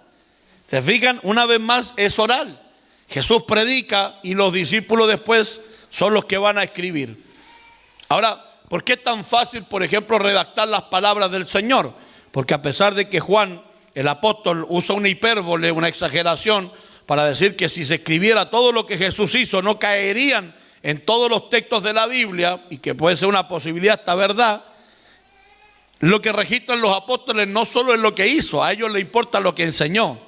¿Se fijan? Una vez más es oral. Jesús predica y los discípulos después son los que van a escribir. Ahora, ¿por qué es tan fácil, por ejemplo, redactar las palabras del Señor? Porque a pesar de que Juan, el apóstol, usa una hipérbole, una exageración, para decir que si se escribiera todo lo que Jesús hizo, no caerían en todos los textos de la Biblia, y que puede ser una posibilidad, esta verdad, lo que registran los apóstoles no solo es lo que hizo, a ellos les importa lo que enseñó.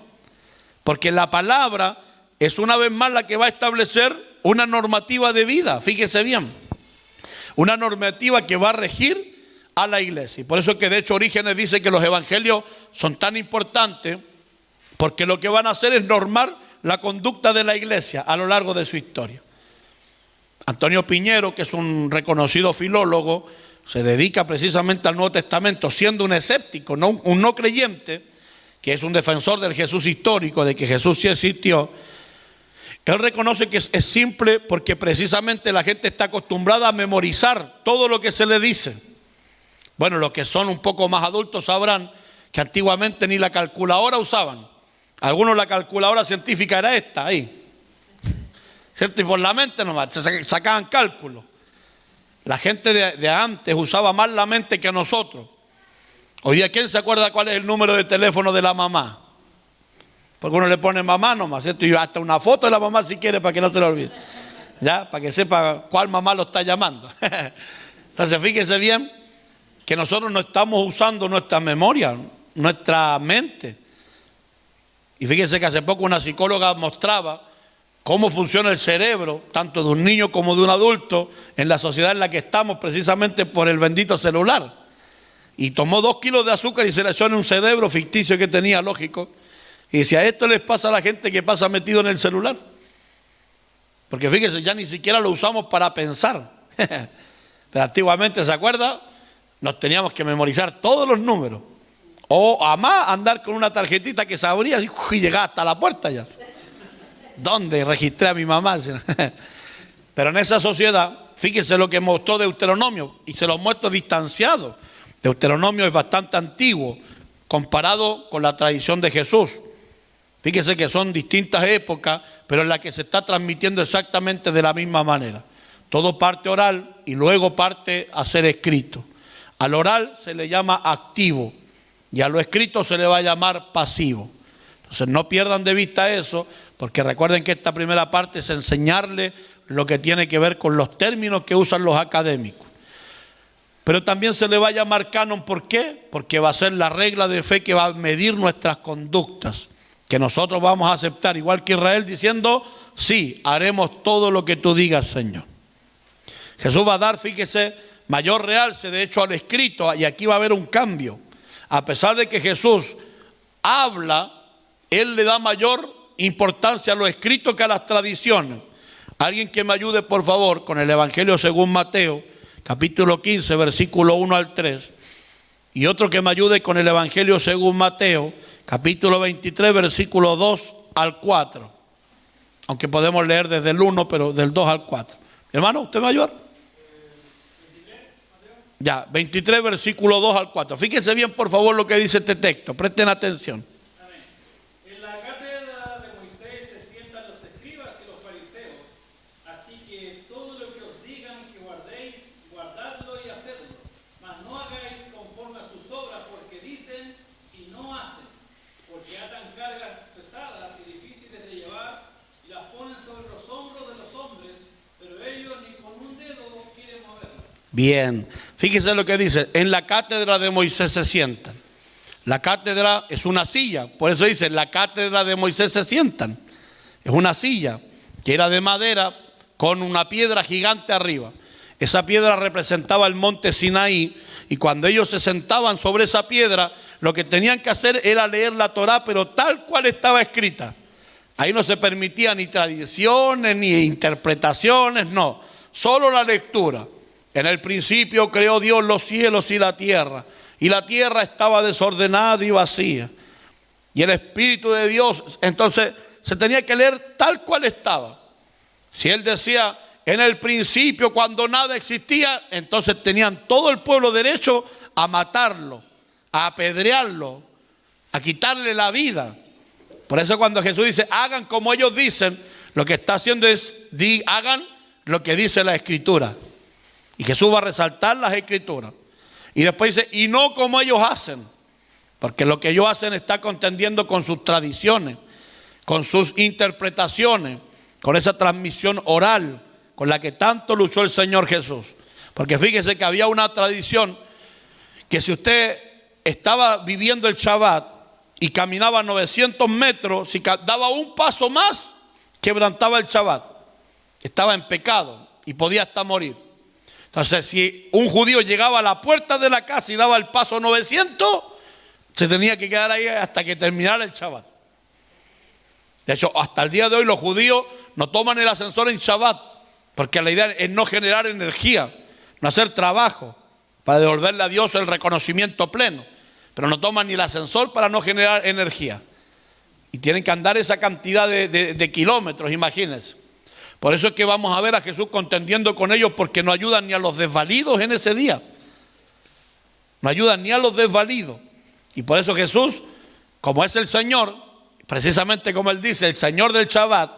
Porque la palabra es una vez más la que va a establecer una normativa de vida, fíjese bien. Una normativa que va a regir a la iglesia. Y por eso que de hecho Orígenes dice que los evangelios son tan importantes, porque lo que van a hacer es normar la conducta de la iglesia a lo largo de su historia. Antonio Piñero, que es un reconocido filólogo, se dedica precisamente al Nuevo Testamento, siendo un escéptico, un no creyente, que es un defensor del Jesús histórico, de que Jesús sí existió. Él reconoce que es simple porque precisamente la gente está acostumbrada a memorizar todo lo que se le dice. Bueno, los que son un poco más adultos sabrán que antiguamente ni la calculadora usaban. Algunos la calculadora científica era esta, ahí. ¿Cierto? Y por la mente nomás, sacaban cálculos. La gente de antes usaba más la mente que nosotros. Hoy día, ¿quién se acuerda cuál es el número de teléfono de la mamá? Porque uno le pone mamá nomás, ¿cierto? Y hasta una foto de la mamá si quiere para que no se lo olvide. ¿Ya? Para que sepa cuál mamá lo está llamando. Entonces, fíjese bien que nosotros no estamos usando nuestra memoria, nuestra mente. Y fíjese que hace poco una psicóloga mostraba cómo funciona el cerebro, tanto de un niño como de un adulto, en la sociedad en la que estamos, precisamente por el bendito celular. Y tomó 2 kilos de azúcar y se le echó en un cerebro ficticio que tenía, lógico. Y si a esto les pasa a la gente que pasa metido en el celular. Porque fíjense, ya ni siquiera lo usamos para pensar. Pero antiguamente, ¿se acuerda? Nos teníamos que memorizar todos los números. O a más andar con una tarjetita que se abría y llegaba hasta la puerta ya. ¿Dónde registré a mi mamá? Pero en esa sociedad, fíjense lo que mostró Deuteronomio, y se lo muestro distanciado. Deuteronomio es bastante antiguo comparado con la tradición de Jesús. Fíjese que son distintas épocas, pero en la que se está transmitiendo exactamente de la misma manera. Todo parte oral y luego parte a ser escrito. Al oral se le llama activo y a lo escrito se le va a llamar pasivo. Entonces no pierdan de vista eso, porque recuerden que esta primera parte es enseñarle lo que tiene que ver con los términos que usan los académicos. Pero también se le va a llamar canon, ¿por qué? Porque va a ser la regla de fe que va a medir nuestras conductas, que nosotros vamos a aceptar, igual que Israel, diciendo, sí, haremos todo lo que tú digas, Señor. Jesús va a dar, fíjese, mayor realce, de hecho, al escrito, y aquí va a haber un cambio. A pesar de que Jesús habla, Él le da mayor importancia a lo escrito que a las tradiciones. Alguien que me ayude, por favor, con el Evangelio según Mateo, capítulo 15, versículo 1 al 3. Y otro que me ayude con el Evangelio según Mateo, capítulo 23, versículo 2 al 4. Aunque podemos leer desde el 1, pero del 2 al 4. Hermano, ¿usted me va a ayudar? Ya, 23, versículo 2 al 4. Fíjense bien, por favor, lo que dice este texto. Presten atención. En la cátedra de Moisés se sientan los escribas y los fariseos. Así que todo lo que os digan que guardéis, guardadlo y hacedlo. Mas no hagáis conforme a sus obras, porque dicen y no hacen. Porque atan cargas pesadas y difíciles de llevar y las ponen sobre los hombros de los hombres, pero ellos ni con un dedo quieren moverlas. Bien, fíjese lo que dice, en la cátedra de Moisés se sientan. La cátedra es una silla, por eso dice, en la cátedra de Moisés se sientan. Es una silla que era de madera con una piedra gigante arriba. Esa piedra representaba el monte Sinaí, y cuando ellos se sentaban sobre esa piedra, lo que tenían que hacer era leer la Torá, pero tal cual estaba escrita. Ahí no se permitía ni tradiciones, ni interpretaciones, no, solo la lectura. En el principio creó Dios los cielos y la tierra, y la tierra estaba desordenada y vacía. Y el Espíritu de Dios, entonces se tenía que leer tal cual estaba. Si él decía en el principio cuando nada existía, entonces tenían todo el pueblo derecho a matarlo, a apedrearlo, a quitarle la vida. Por eso cuando Jesús dice hagan como ellos dicen, lo que está haciendo es hagan lo que dice la Escritura. Y Jesús va a resaltar las Escrituras. Y después dice y no como ellos hacen, porque lo que ellos hacen está contendiendo con sus tradiciones, con sus interpretaciones, con esa transmisión oral con la que tanto luchó el Señor Jesús. Porque fíjese que había una tradición que si usted estaba viviendo el Shabbat y caminaba 900 metros, si daba un paso más, quebrantaba el Shabbat. Estaba en pecado y podía hasta morir. Entonces, si un judío llegaba a la puerta de la casa y daba el paso 900, se tenía que quedar ahí hasta que terminara el Shabbat. De hecho, hasta el día de hoy los judíos no toman el ascensor en Shabbat, porque la idea es no generar energía, no hacer trabajo, para devolverle a Dios el reconocimiento pleno. Pero no toman ni el ascensor para no generar energía. Y tienen que andar esa cantidad de kilómetros, imagínense. Por eso es que vamos a ver a Jesús contendiendo con ellos, porque no ayudan ni a los desvalidos en ese día. No ayudan ni a los desvalidos. Y por eso Jesús, como es el Señor, precisamente como Él dice, el Señor del Shabbat,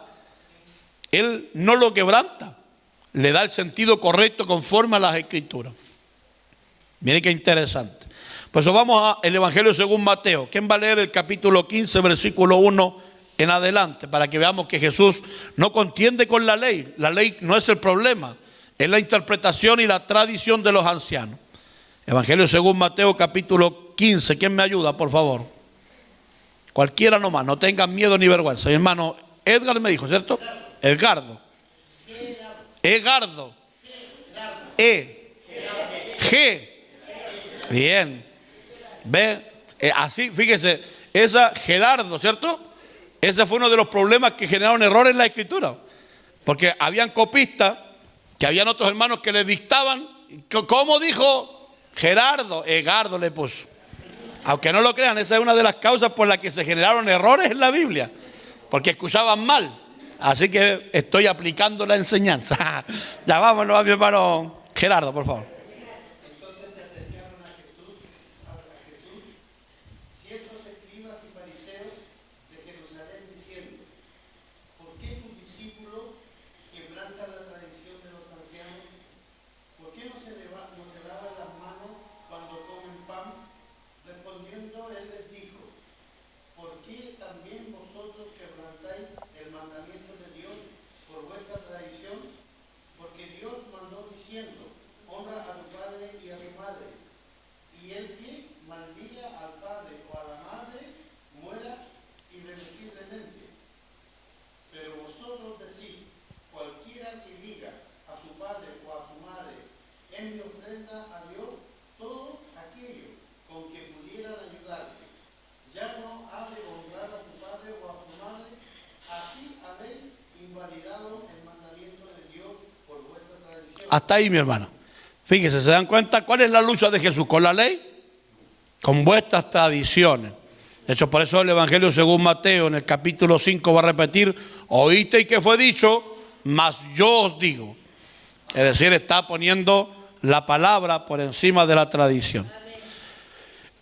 Él no lo quebranta. Le da el sentido correcto conforme a las Escrituras. Miren qué interesante. Por eso vamos al Evangelio según Mateo. ¿Quién va a leer el capítulo 15, versículo 1 en adelante? Para que veamos que Jesús no contiende con la ley. La ley no es el problema, es la interpretación y la tradición de los ancianos. Evangelio según Mateo, capítulo 15. ¿Quién me ayuda, por favor? Cualquiera nomás, no tengan miedo ni vergüenza. Mi hermano Edgar me dijo, ¿cierto? Edgardo. Egardo. G. Bien. Ve, así, fíjese, esa Gerardo, ¿cierto? Ese fue uno de los problemas que generaron errores en la Escritura. Porque habían copistas, que habían otros hermanos que le dictaban, ¿cómo dijo Gerardo? Egardo le puso. Aunque no lo crean, esa es una de las causas por las que se generaron errores en la Biblia, porque escuchaban mal. Así que estoy aplicando la enseñanza. Ya vámonos a mi hermano Gerardo, por favor. Entonces se acercaron a Jesús, ciertos escribas y fariseos de Jerusalén, diciendo: ¿por qué tus discípulos quebrantan la tradición de los ancianos? ¿Por qué no se lavan las manos cuando comen pan? Respondiendo él les dijo: ¿por qué también vosotros quebrantáis el mandamiento de Dios por vuestra tradición? Porque Dios mandó diciendo: honra a tu padre y a tu madre, y el que maldiga al padre o a la madre muera irremisiblemente. Pero vosotros decís: cualquiera que diga a su padre o a su madre, en mi ofrenda a Dios todo aquello con que pudieran ayudarte, ya no ha de honrar a su padre o a su madre, así habéis invalidado el mandamiento de Dios por vuestra tradición. Hasta ahí, mi hermano. Fíjese, ¿se dan cuenta cuál es la lucha de Jesús? ¿Con la ley? Con vuestras tradiciones. De hecho, por eso el Evangelio según Mateo, en el capítulo 5, va a repetir: oísteis que fue dicho, mas yo os digo. Es decir, está poniendo la palabra por encima de la tradición.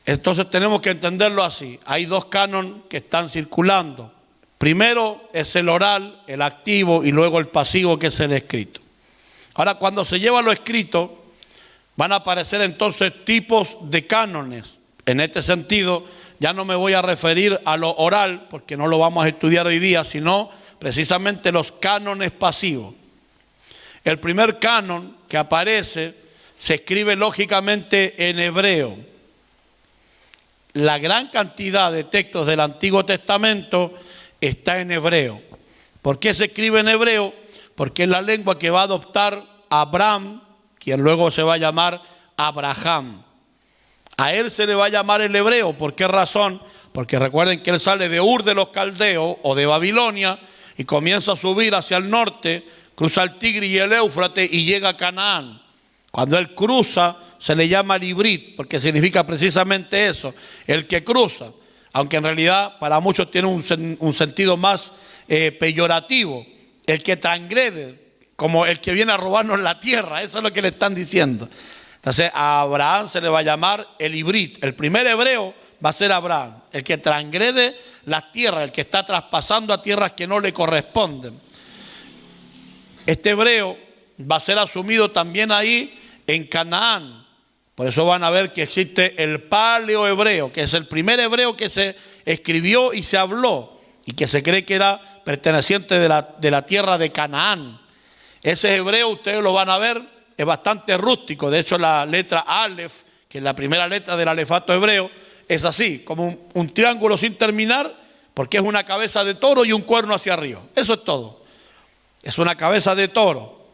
Entonces tenemos que entenderlo así. Hay dos cánones que están circulando. Primero es el oral, el activo, y luego el pasivo, que es el escrito. Ahora, cuando se lleva lo escrito, van a aparecer entonces tipos de cánones. En este sentido, ya no me voy a referir a lo oral, porque no lo vamos a estudiar hoy día, sino precisamente los cánones pasivos. El primer canon que aparece se escribe lógicamente en hebreo. La gran cantidad de textos del Antiguo Testamento está en hebreo. ¿Por qué se escribe en hebreo? Porque es la lengua que va a adoptar Abraham, quien luego se va a llamar Abraham. A él se le va a llamar el hebreo. ¿Por qué razón? Porque recuerden que él sale de Ur de los Caldeos o de Babilonia y comienza a subir hacia el norte, cruza el Tigris y el Éufrates y llega a Canaán. Cuando él cruza, se le llama el ibrit, porque significa precisamente eso, el que cruza, aunque en realidad para muchos tiene un sentido más peyorativo, el que transgrede, como el que viene a robarnos la tierra, eso es lo que le están diciendo. Entonces a Abraham se le va a llamar el ibrit, el primer hebreo va a ser Abraham, el que transgrede las tierras, el que está traspasando a tierras que no le corresponden. Este hebreo va a ser asumido también ahí en Canaán. Por eso van a ver que existe el paleohebreo, que es el primer hebreo que se escribió y se habló, y que se cree que era perteneciente de la tierra de Canaán. Ese hebreo, ustedes lo van a ver, es bastante rústico. De hecho, la letra Aleph, que es la primera letra del alefato hebreo, es así, como un triángulo sin terminar, porque es una cabeza de toro y un cuerno hacia arriba. Eso es todo. Es una cabeza de toro.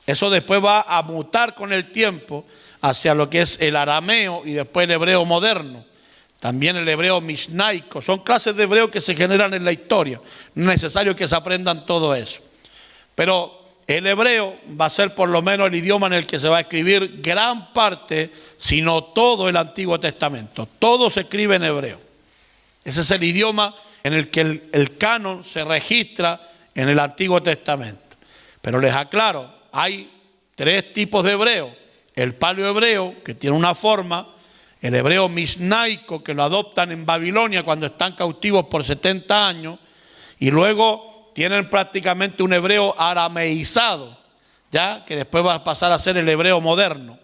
Eso después va a mutar con el tiempo hacia lo que es el arameo y después el hebreo moderno. También el hebreo mishnaico. Son clases de hebreo que se generan en la historia. No es necesario que se aprendan todo eso. Pero el hebreo va a ser por lo menos el idioma en el que se va a escribir gran parte, si no todo el Antiguo Testamento. Todo se escribe en hebreo. Ese es el idioma en el que el canon se registra en el Antiguo Testamento. Pero les aclaro, hay tres tipos de hebreo. El paleohebreo, que tiene una forma, el hebreo mishnaico, que lo adoptan en Babilonia cuando están cautivos por 70 años, y luego tienen prácticamente un hebreo arameizado, ya que después va a pasar a ser el hebreo moderno.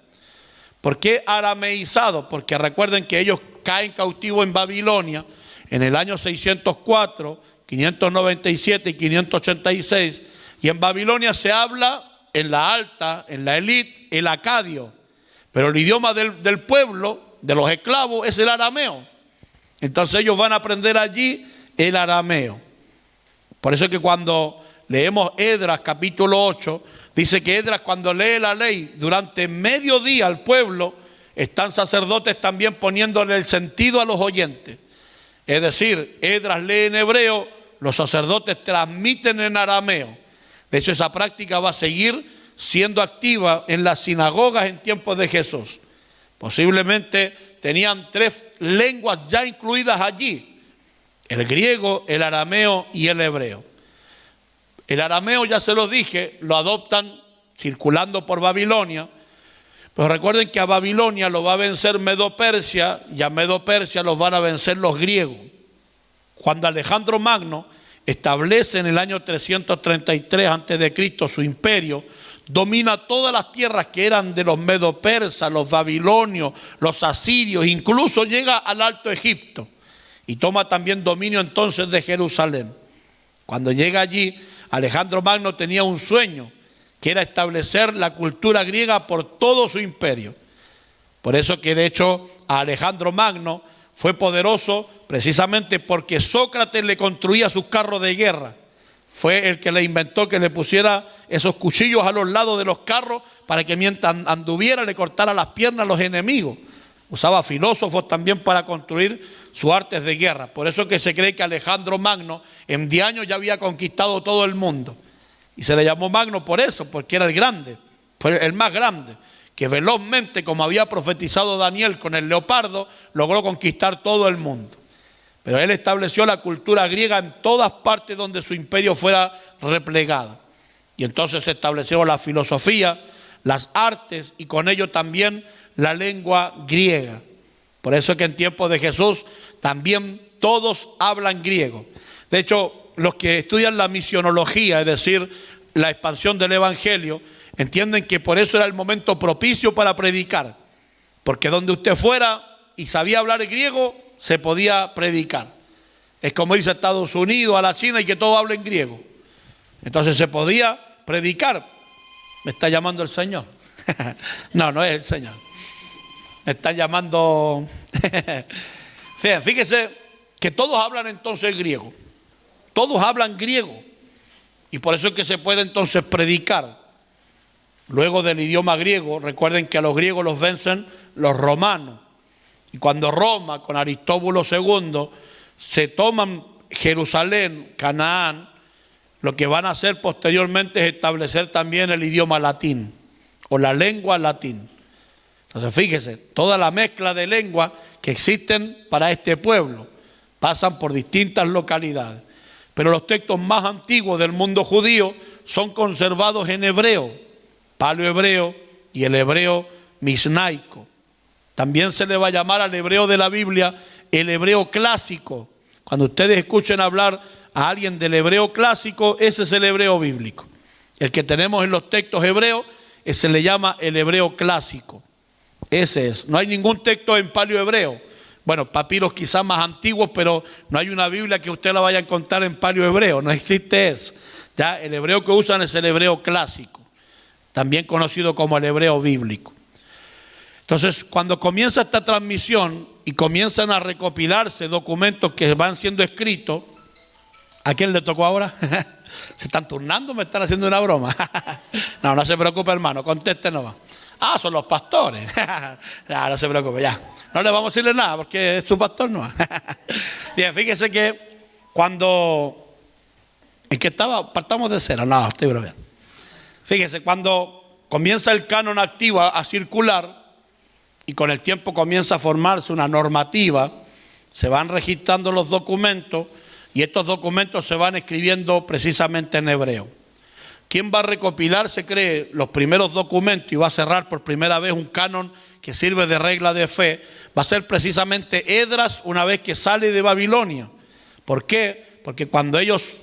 ¿Por qué arameizado? Porque recuerden que ellos caen cautivos en Babilonia en el año 604, 597 y 586, y en Babilonia se habla en la alta, en la élite, el acadio, pero el idioma del pueblo, de los esclavos, es el arameo. Entonces ellos van a aprender allí el arameo. Por eso es que cuando leemos Esdras capítulo 8, dice que Esdras, cuando lee la ley durante medio día al pueblo, están sacerdotes también poniéndole el sentido a los oyentes. Es decir, Esdras lee en hebreo, los sacerdotes transmiten en arameo. De hecho, esa práctica va a seguir siendo activa en las sinagogas en tiempos de Jesús. Posiblemente tenían 3 lenguas ya incluidas allí: el griego, el arameo y el hebreo. El arameo, ya se lo dije, lo adoptan circulando por Babilonia, pero recuerden que a Babilonia lo va a vencer Medo-Persia, y a Medo-Persia los van a vencer los griegos. Cuando Alejandro Magno establece en el año 333 a.C. su imperio, domina todas las tierras que eran de los medo-persas, los babilonios, los asirios, incluso llega al Alto Egipto y toma también dominio entonces de Jerusalén. Cuando llega allí, Alejandro Magno tenía un sueño, que era establecer la cultura griega por todo su imperio. Por eso que de hecho a Alejandro Magno fue poderoso precisamente porque Sócrates le construía sus carros de guerra. Fue el que le inventó que le pusiera esos cuchillos a los lados de los carros para que mientras anduviera le cortara las piernas a los enemigos. Usaba filósofos también para construir sus artes de guerra. Por eso que se cree que Alejandro Magno en 10 años ya había conquistado todo el mundo. Y se le llamó Magno por eso, porque era el grande, fue el más grande, que velozmente, como había profetizado Daniel con el leopardo, logró conquistar todo el mundo. Pero él estableció la cultura griega en todas partes donde su imperio fuera replegado. Y entonces se estableció la filosofía, las artes y con ello también la lengua griega. Por eso es que en tiempos de Jesús también todos hablan griego. De hecho, los que estudian la misionología, es decir, la expansión del evangelio, entienden que por eso era el momento propicio para predicar. Porque donde usted fuera y sabía hablar griego, se podía predicar. Es como irse a Estados Unidos, a la China y que todos hablen griego. Entonces se podía predicar. Me está llamando el Señor. No, no es el Señor. Me está llamando. Fíjese que todos hablan entonces griego. Todos hablan griego. Y por eso es que se puede entonces predicar. Luego del idioma griego, recuerden que a los griegos los vencen los romanos. Y cuando Roma, con Aristóbulo II, se toman Jerusalén, Canaán, lo que van a hacer posteriormente es establecer también el idioma latín, o la lengua latín. Entonces fíjese, toda la mezcla de lenguas que existen para este pueblo pasan por distintas localidades. Pero los textos más antiguos del mundo judío son conservados en hebreo, paleohebreo y el hebreo misnaico. También se le va a llamar al hebreo de la Biblia el hebreo clásico. Cuando ustedes escuchen hablar a alguien del hebreo clásico, ese es el hebreo bíblico. El que tenemos en los textos hebreos, se le llama el hebreo clásico. Ese es. No hay ningún texto en paleohebreo. Bueno, papiros quizás más antiguos, pero no hay una Biblia que usted la vaya a encontrar en paleohebreo. No existe eso. Ya el hebreo que usan es el hebreo clásico, también conocido como el hebreo bíblico. Entonces, cuando comienza esta transmisión y comienzan a recopilarse documentos que van siendo escritos, ¿a quién le tocó ahora? ¿Se están turnando? ¿Me están haciendo una broma? No se preocupe, hermano, conteste nomás. Ah, son los pastores. No se preocupe, ya. No le vamos a decirle nada porque es su pastor, no. Bien, fíjese que cuando... ¿En qué estaba? Partamos de cero. No, estoy bromeando. Fíjese, cuando comienza el canon activo a circular y con el tiempo comienza a formarse una normativa, se van registrando los documentos y estos documentos se van escribiendo precisamente en hebreo. ¿Quién va a recopilar, se cree, los primeros documentos y va a cerrar por primera vez un canon que sirve de regla de fe? Va a ser precisamente Esdras una vez que sale de Babilonia. ¿Por qué? Porque cuando ellos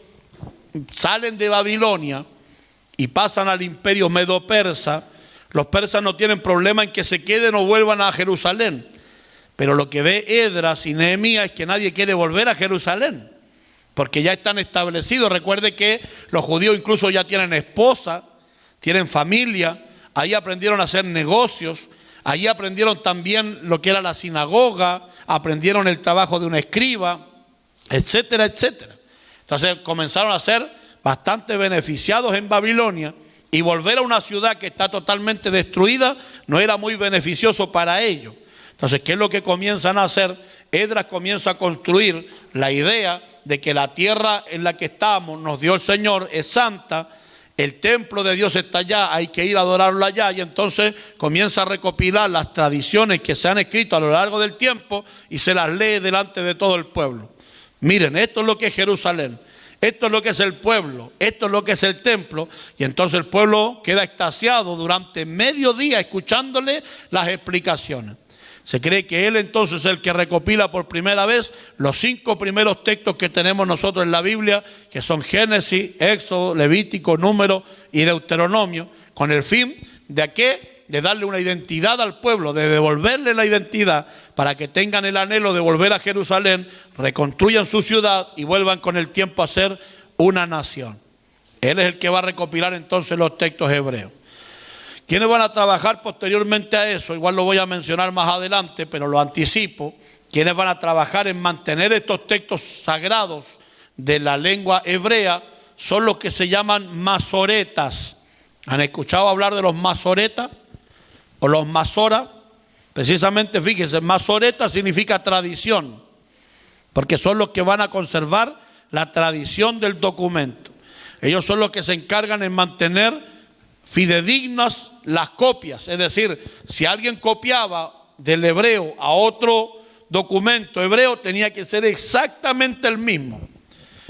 salen de Babilonia y pasan al imperio medo-persa, los persas no tienen problema en que se queden o vuelvan a Jerusalén. Pero lo que ve Esdras y Nehemías es que nadie quiere volver a Jerusalén, porque ya están establecidos. Recuerde que los judíos incluso ya tienen esposa, tienen familia, ahí aprendieron a hacer negocios, ahí aprendieron también lo que era la sinagoga, aprendieron el trabajo de un escriba, etcétera, etcétera. Entonces comenzaron a ser bastante beneficiados en Babilonia y volver a una ciudad que está totalmente destruida no era muy beneficioso para ellos. Entonces, ¿qué es lo que comienzan a hacer? Esdras comienza a construir la idea de que la tierra en la que estamos nos dio el Señor, es santa, el templo de Dios está allá, hay que ir a adorarlo allá, y entonces comienza a recopilar las tradiciones que se han escrito a lo largo del tiempo y se las lee delante de todo el pueblo. Miren, esto es lo que es Jerusalén, esto es lo que es el pueblo, esto es lo que es el templo, y entonces el pueblo queda extasiado durante medio día escuchándole las explicaciones. Se cree que él entonces es el que recopila por primera vez los 5 primeros textos que tenemos nosotros en la Biblia, que son Génesis, Éxodo, Levítico, Número y Deuteronomio, con el fin de ¿qué? De darle una identidad al pueblo, de devolverle la identidad para que tengan el anhelo de volver a Jerusalén, reconstruyan su ciudad y vuelvan con el tiempo a ser una nación. Él es el que va a recopilar entonces los textos hebreos. ¿Quiénes van a trabajar posteriormente a eso? Igual lo voy a mencionar más adelante, pero lo anticipo. ¿Quiénes van a trabajar en mantener estos textos sagrados de la lengua hebrea? Son los que se llaman masoretas. ¿Han escuchado hablar de los masoretas o los masoras? Precisamente, fíjense, masoreta significa tradición, porque son los que van a conservar la tradición del documento. Ellos son los que se encargan en mantener fidedignas las copias, es decir, si alguien copiaba del hebreo a otro documento hebreo, tenía que ser exactamente el mismo.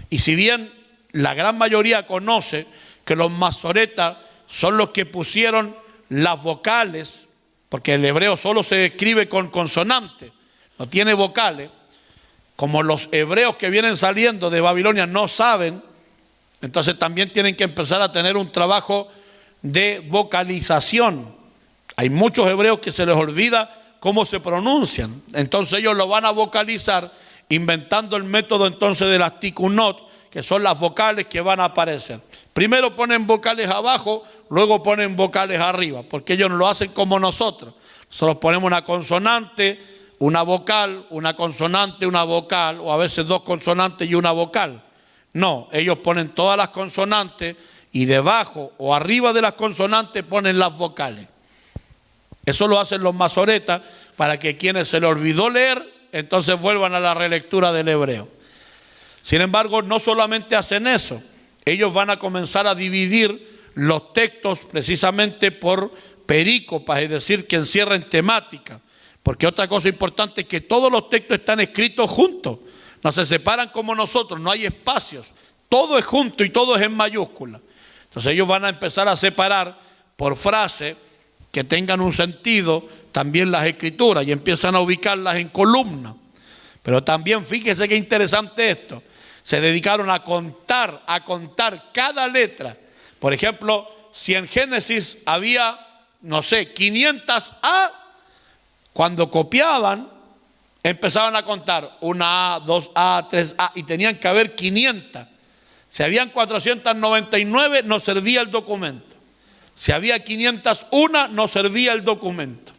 Y si bien la gran mayoría conoce que los masoretas son los que pusieron las vocales, porque el hebreo solo se escribe con consonantes, no tiene vocales, como los hebreos que vienen saliendo de Babilonia no saben, entonces también tienen que empezar a tener un trabajo de vocalización. Hay muchos hebreos que se les olvida cómo se pronuncian, entonces ellos lo van a vocalizar inventando el método entonces de las tikunot, que son las vocales que van a aparecer. Primero ponen vocales abajo, luego ponen vocales arriba, porque ellos no lo hacen como nosotros. Nosotros ponemos una consonante, una vocal, una consonante, una vocal, o a veces 2 consonantes y una vocal. No, ellos ponen todas las consonantes y debajo o arriba de las consonantes ponen las vocales. Eso lo hacen los masoretas para que quienes se les olvidó leer, entonces vuelvan a la relectura del hebreo. Sin embargo, no solamente hacen eso, ellos van a comenzar a dividir los textos precisamente por perícopas, es decir, que encierran temática. Porque otra cosa importante es que todos los textos están escritos juntos, no se separan como nosotros, no hay espacios, todo es junto y todo es en mayúscula. Entonces ellos van a empezar a separar por frase que tengan un sentido también las escrituras y empiezan a ubicarlas en columnas. Pero también fíjese qué interesante esto, se dedicaron a contar cada letra. Por ejemplo, si en Génesis había, no sé, 500 A, cuando copiaban, empezaban a contar 1A, 2A, 3A, y tenían que haber 500. Si habían 499, no servía el documento. Si había 501, no servía el documento.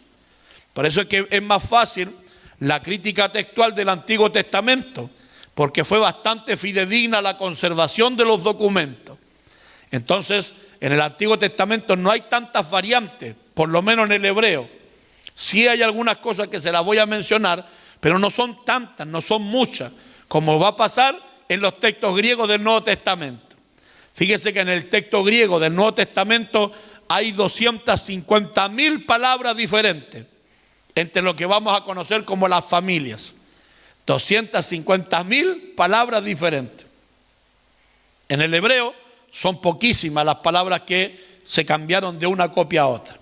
Por eso es que es más fácil la crítica textual del Antiguo Testamento, porque fue bastante fidedigna la conservación de los documentos. Entonces, en el Antiguo Testamento no hay tantas variantes, por lo menos en el hebreo. Sí hay algunas cosas que se las voy a mencionar, pero no son tantas, no son muchas, como va a pasar en los textos griegos del Nuevo Testamento. Fíjese que en el texto griego del Nuevo Testamento hay 250.000 palabras diferentes, entre lo que vamos a conocer como las familias. 250.000 palabras diferentes. En el hebreo son poquísimas las palabras que se cambiaron de una copia a otra.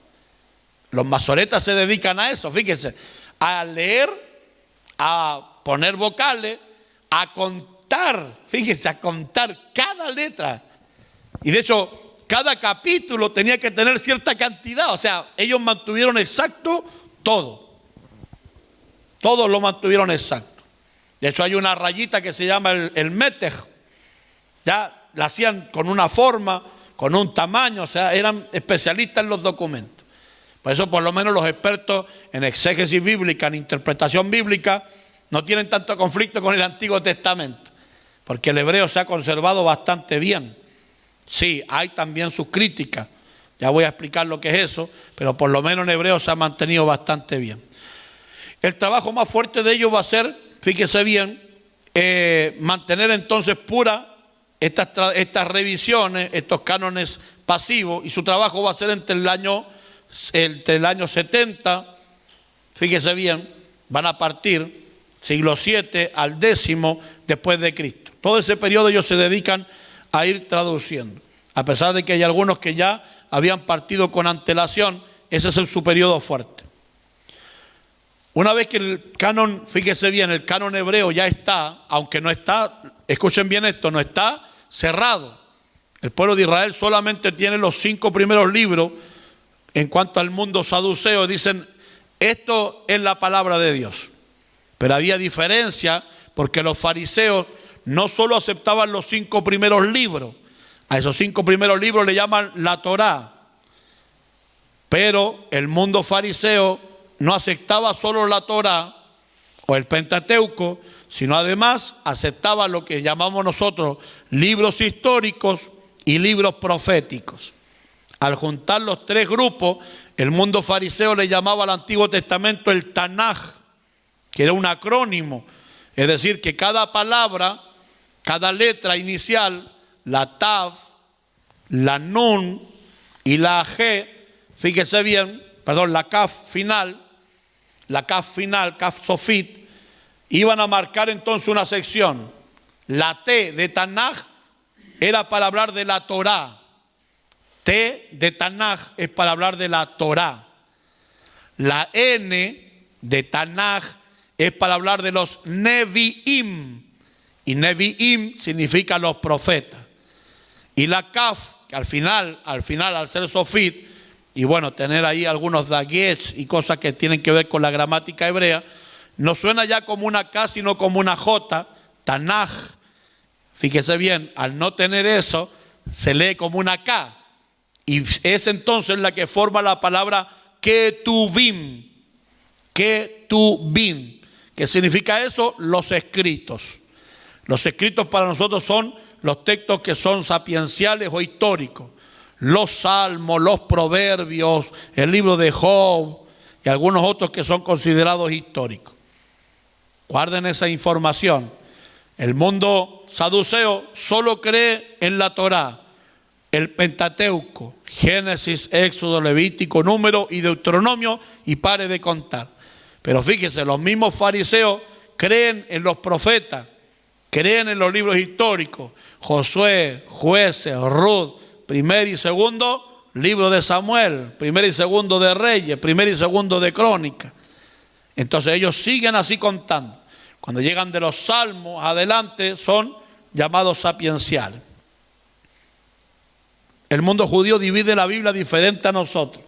Los masoretas se dedican a eso, fíjense, a leer, a poner vocales, a contar, fíjense, a contar cada letra. Y de hecho, cada capítulo tenía que tener cierta cantidad, o sea, ellos mantuvieron exacto todo. Todos lo mantuvieron exacto. De hecho, hay una rayita que se llama el metej. Ya la hacían con una forma, con un tamaño, o sea, eran especialistas en los documentos. Por eso, por lo menos, los expertos en exégesis bíblica, en interpretación bíblica, no tienen tanto conflicto con el Antiguo Testamento, porque el hebreo se ha conservado bastante bien. Sí, hay también sus críticas, ya voy a explicar lo que es eso, pero por lo menos en hebreo se ha mantenido bastante bien. El trabajo más fuerte de ellos va a ser, fíjese bien, mantener entonces pura estas revisiones, estos cánones pasivos, y su trabajo va a ser entre el año 70, fíjese bien, van a partir siglo 7 al 10 después de Cristo. Todo ese periodo ellos se dedican a ir traduciendo, a pesar de que hay algunos que ya habían partido con antelación, ese es su periodo fuerte. Una vez que el canon, fíjese bien, el canon hebreo ya está, aunque no está, escuchen bien esto, no está cerrado. El pueblo de Israel solamente tiene los 5 primeros libros en cuanto al mundo saduceo. Dicen, esto es la palabra de Dios. Pero había diferencia porque los fariseos no solo aceptaban los 5 primeros libros, a esos 5 primeros libros le llaman la Torá, pero el mundo fariseo no aceptaba solo la Torá o el Pentateuco, sino además aceptaba lo que llamamos nosotros libros históricos y libros proféticos. Al juntar los 3 grupos, el mundo fariseo le llamaba al Antiguo Testamento el Tanaj, que era un acrónimo, es decir, que cada palabra, cada letra inicial, la Tav, la Nun y la G, fíjese bien, perdón, la Kaf final, Kaf Sofit, iban a marcar entonces una sección. La T de Tanaj era para hablar de la Torá. T de Tanaj es para hablar de la Torá. La N de Tanaj es para hablar de los Nevi'im. Y Nevi'im significa los profetas. Y la Kaf, que al final, al ser Sofit, y bueno, tener ahí algunos daguets y cosas que tienen que ver con la gramática hebrea, no suena ya como una K, sino como una J, Tanaj. Fíjese bien, al no tener eso, se lee como una K. Y es entonces la que forma la palabra Ketuvim. Ketuvim. ¿Qué significa eso? Los escritos. Los escritos para nosotros son los textos que son sapienciales o históricos. Los salmos, los proverbios, el libro de Job y algunos otros que son considerados históricos. Guarden esa información. El mundo saduceo solo cree en la Torá. el Pentateuco, Génesis, Éxodo, Levítico, Número y Deuteronomio, y pare de contar. Pero fíjese, los mismos fariseos creen en los profetas, creen en los libros históricos, Josué, Jueces, Ruth, primer y segundo libro de Samuel, primer y segundo de Reyes, primer y segundo de Crónicas. Entonces ellos siguen así contando. Cuando llegan de los Salmos adelante son llamados sapienciales. El mundo judío divide la Biblia diferente a nosotros.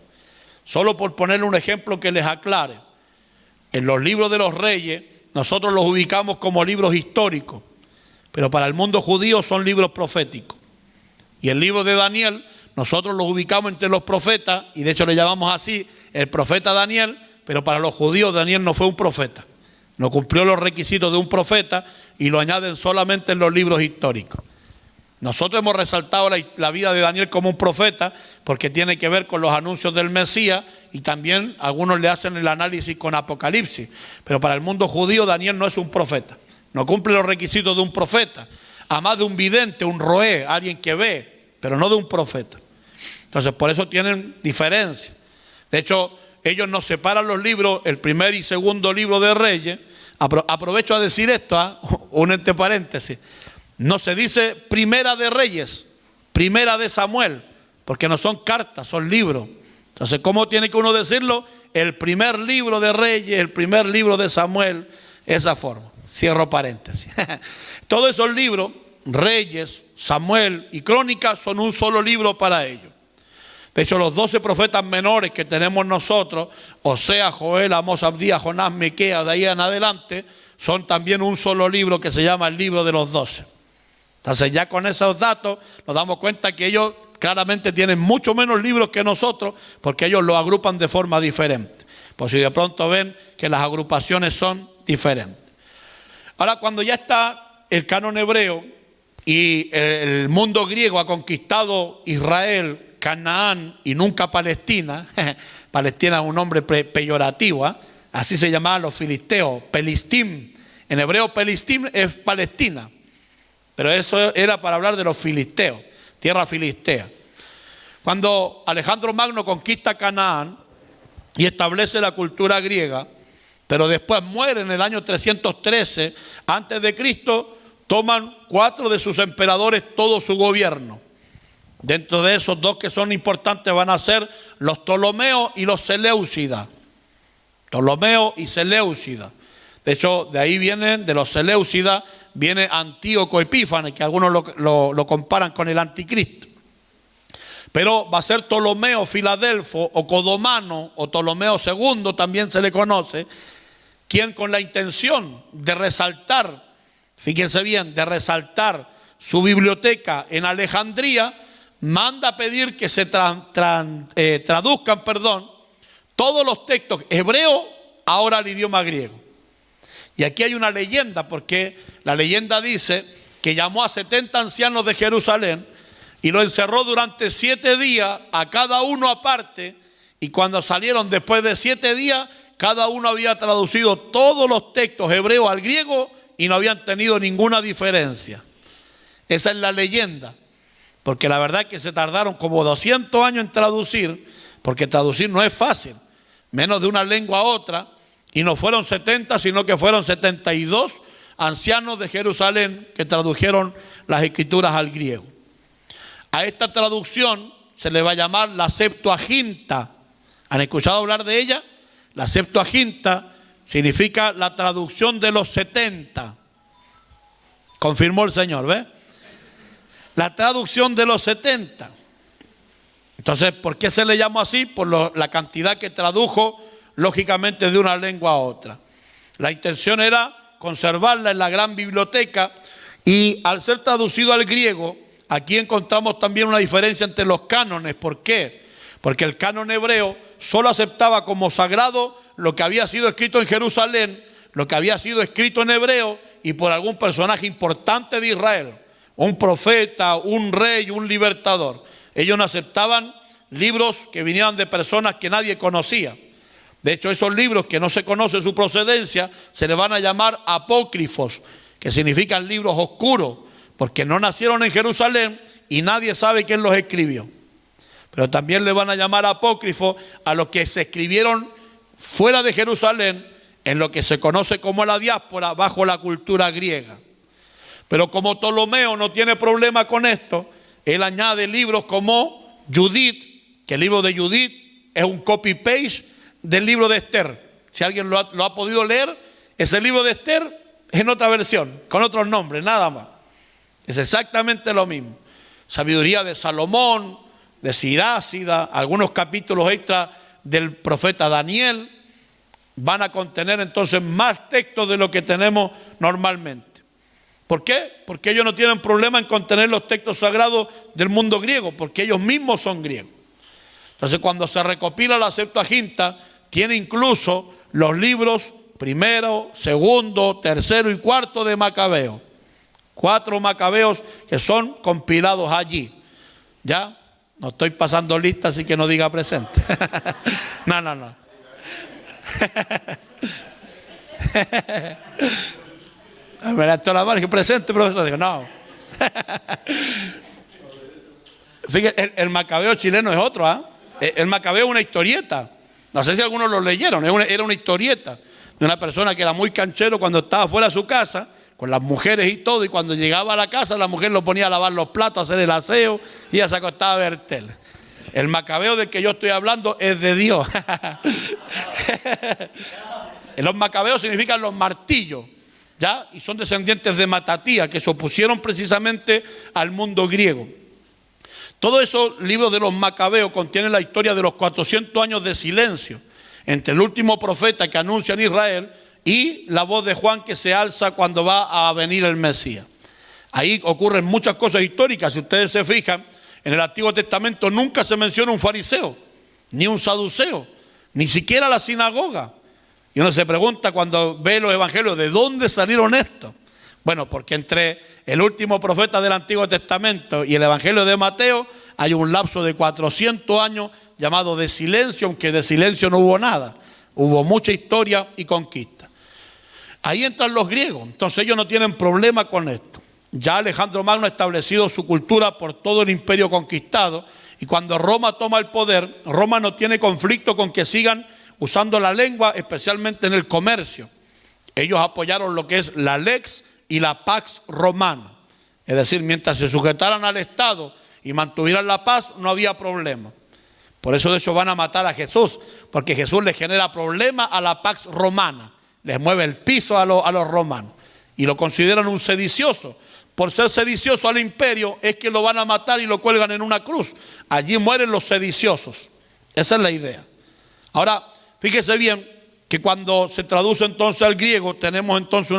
Solo por ponerle un ejemplo que les aclare. En los libros de los reyes nosotros los ubicamos como libros históricos, pero para el mundo judío son libros proféticos. Y el libro de Daniel nosotros los ubicamos entre los profetas, y de hecho le llamamos así el profeta Daniel, pero para los judíos Daniel no fue un profeta. No cumplió los requisitos de un profeta y lo añaden solamente en los libros históricos. Nosotros hemos resaltado la vida de Daniel como un profeta porque tiene que ver con los anuncios del Mesías, y también algunos le hacen el análisis con Apocalipsis. Pero para el mundo judío Daniel no es un profeta, no cumple los requisitos de un profeta, además de un vidente, un roé, alguien que ve, pero no de un profeta. Entonces por eso tienen diferencia. De hecho, ellos nos separan los libros, el primer y segundo libro de Reyes. Aprovecho a decir esto, un entre paréntesis. No se dice primera de Reyes, primera de Samuel, porque no son cartas, son libros. Entonces, ¿cómo tiene que uno decirlo? El primer libro de Reyes, el primer libro de Samuel, esa forma. Cierro paréntesis. Todos esos libros, Reyes, Samuel y Crónicas, son un solo libro para ellos. De hecho, los 12 profetas menores que tenemos nosotros, Oseas, Joel, Amós, Abdías, Jonás, Miqueas, de ahí en adelante, son también un solo libro que se llama el libro de los 12. Entonces ya con esos datos nos damos cuenta que ellos claramente tienen mucho menos libros que nosotros, porque ellos los agrupan de forma diferente. Por si de pronto ven que las agrupaciones son diferentes. Ahora, cuando ya está el canon hebreo y el mundo griego ha conquistado Israel, Canaán y nunca Palestina, Palestina es un nombre peyorativo, así se llamaban los filisteos, Pelistim. En hebreo Pelistim es Palestina, pero eso era para hablar de los filisteos, tierra filistea. Cuando Alejandro Magno conquista Canaán y establece la cultura griega, pero después muere en el año 313 antes de Cristo, toman 4 de sus emperadores todo su gobierno. Dentro de esos 2 que son importantes van a ser los Ptolomeos y los Seleucidas. Ptolomeo y Seleucida. De hecho, de ahí vienen, de los Seleucidas, viene Antíoco Epífanes, que algunos lo comparan con el anticristo. Pero va a ser Ptolomeo Filadelfo o Codomano o Ptolomeo II, también se le conoce, quien con la intención de resaltar, fíjense bien, de resaltar su biblioteca en Alejandría, manda a pedir que se traduzcan todos los textos hebreos ahora al idioma griego. Y aquí hay una leyenda, porque la leyenda dice que llamó a 70 ancianos de Jerusalén y lo encerró durante 7 días, a cada uno aparte, y cuando salieron después de 7 días, cada uno había traducido todos los textos hebreos al griego y no habían tenido ninguna diferencia. Esa es la leyenda, porque la verdad es que se tardaron como 200 años en traducir, porque traducir no es fácil, menos de una lengua a otra, y no fueron 70, sino que fueron 72 ancianos de Jerusalén que tradujeron las escrituras al griego. A esta traducción se le va a llamar la Septuaginta. ¿Han escuchado hablar de ella? La Septuaginta significa la traducción de los 70. Confirmó el Señor, ¿ve? La traducción de los 70. Entonces, ¿por qué se le llamó así? Por la cantidad que tradujo, lógicamente, de una lengua a otra. La intención era conservarla en la gran biblioteca, y al ser traducido al griego, aquí encontramos también una diferencia entre los cánones. ¿Por qué? Porque el canon hebreo solo aceptaba como sagrado lo que había sido escrito en Jerusalén, lo que había sido escrito en hebreo y por algún personaje importante de Israel, un profeta, un rey, un libertador. Ellos no aceptaban libros que vinieran de personas que nadie conocía. De hecho, esos libros que no se conoce su procedencia se le van a llamar apócrifos, que significan libros oscuros, porque no nacieron en Jerusalén y nadie sabe quién los escribió. Pero también le van a llamar apócrifos a los que se escribieron fuera de Jerusalén, en lo que se conoce como la diáspora, bajo la cultura griega. Pero como Ptolomeo no tiene problema con esto, él añade libros como Judith, que el libro de Judith es un copy-paste del libro de Esther. Si alguien lo ha podido leer, ese libro de Esther es en otra versión, con otros nombres, nada más. Es exactamente lo mismo. Sabiduría de Salomón, de Sirásida, algunos capítulos extra del profeta Daniel, van a contener entonces más textos de lo que tenemos normalmente. ¿Por qué? Porque ellos no tienen problema en contener los textos sagrados del mundo griego, porque ellos mismos son griegos. Entonces, cuando se recopila la Septuaginta, tiene incluso los libros primero, segundo, tercero y cuarto de Macabeo. 4 Macabeos que son compilados allí. ¿Ya? No estoy pasando lista, así que no diga presente. No. Esto la mano que presente, profesor. Digo, no. Fíjate, el Macabeo chileno es otro, ¿ah? El Macabeo es una historieta. No sé si algunos lo leyeron. Era una historieta de una persona que era muy canchero cuando estaba fuera de su casa, con las mujeres y todo, y cuando llegaba a la casa la mujer lo ponía a lavar los platos, a hacer el aseo, y ella se acostaba a ver tele. El Macabeo del que yo estoy hablando es de Dios. Los Macabeos significan los martillos, ¿ya? Y son descendientes de Matatía, que se opusieron precisamente al mundo griego. Todos esos libros de los Macabeos contienen la historia de los 400 años de silencio entre el último profeta que anuncia en Israel y la voz de Juan que se alza cuando va a venir el Mesías. Ahí ocurren muchas cosas históricas. Si ustedes se fijan, en el Antiguo Testamento nunca se menciona un fariseo, ni un saduceo, ni siquiera la sinagoga. Y uno se pregunta cuando ve los evangelios, ¿de dónde salieron estos? Bueno, porque entre el último profeta del Antiguo Testamento y el evangelio de Mateo hay un lapso de 400 años llamado de silencio, aunque de silencio no hubo nada. Hubo mucha historia y conquista. Ahí entran los griegos, entonces ellos no tienen problema con esto. Ya Alejandro Magno ha establecido su cultura por todo el imperio conquistado, y cuando Roma toma el poder, Roma no tiene conflicto con que sigan usando la lengua, especialmente en el comercio. Ellos apoyaron lo que es la Lex y la Pax Romana. Es decir, mientras se sujetaran al Estado y mantuvieran la paz, no había problema. Por eso de hecho van a matar a Jesús, porque Jesús les genera problema a la Pax Romana. Les mueve el piso a los romanos y lo consideran un sedicioso. Por ser sedicioso al imperio es que lo van a matar y lo cuelgan en una cruz. Allí mueren los sediciosos. Esa es la idea. Ahora, fíjese bien que cuando se traduce entonces al griego tenemos entonces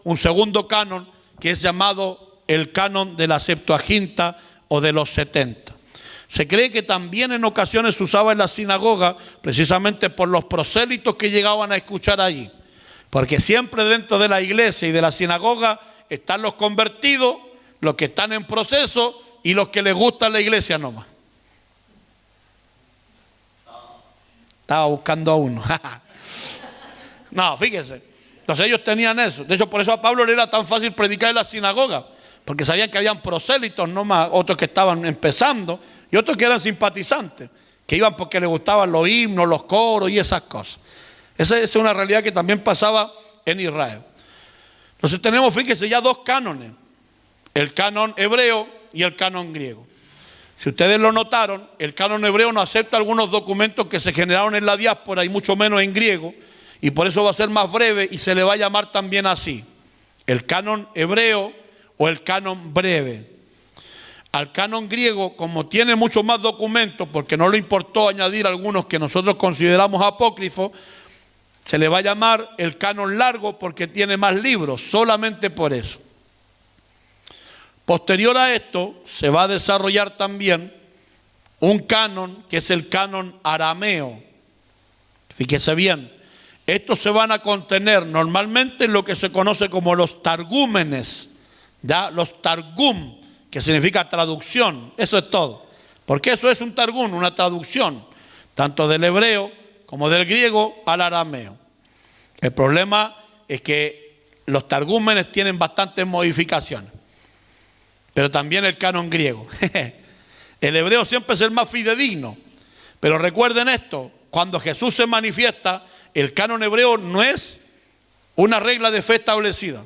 un segundo canon que es llamado el canon de la Septuaginta o de los 70. Se cree que también en ocasiones se usaba en la sinagoga precisamente por los prosélitos que llegaban a escuchar allí. Porque siempre dentro de la iglesia y de la sinagoga están los convertidos, los que están en proceso y los que les gusta la iglesia nomás. Estaba buscando a uno. No, fíjese. Entonces ellos tenían eso. De hecho, por eso a Pablo le era tan fácil predicar en la sinagoga, porque sabían que habían prosélitos nomás, otros que estaban empezando y otros que eran simpatizantes, que iban porque les gustaban los himnos, los coros y esas cosas. Esa es una realidad que también pasaba en Israel. Entonces tenemos, fíjese, ya 2 cánones, el canon hebreo y el canon griego. Si ustedes lo notaron, el canon hebreo no acepta algunos documentos que se generaron en la diáspora y mucho menos en griego, y por eso va a ser más breve y se le va a llamar también así, el canon hebreo o el canon breve. Al canon griego, como tiene mucho más documentos, porque no le importó añadir algunos que nosotros consideramos apócrifos, se le va a llamar el canon largo porque tiene más libros, solamente por eso. Posterior a esto, se va a desarrollar también un canon que es el canon arameo. Fíjese bien, estos se van a contener normalmente en lo que se conoce como los targúmenes, ya los targum, que significa traducción, eso es todo. Porque eso es un targum, una traducción, tanto del hebreo como del griego al arameo. El problema es que los targúmenes tienen bastantes modificaciones. pero también el canon griego. El hebreo siempre es el más fidedigno. Pero recuerden esto, cuando Jesús se manifiesta, el canon hebreo no es una regla de fe establecida.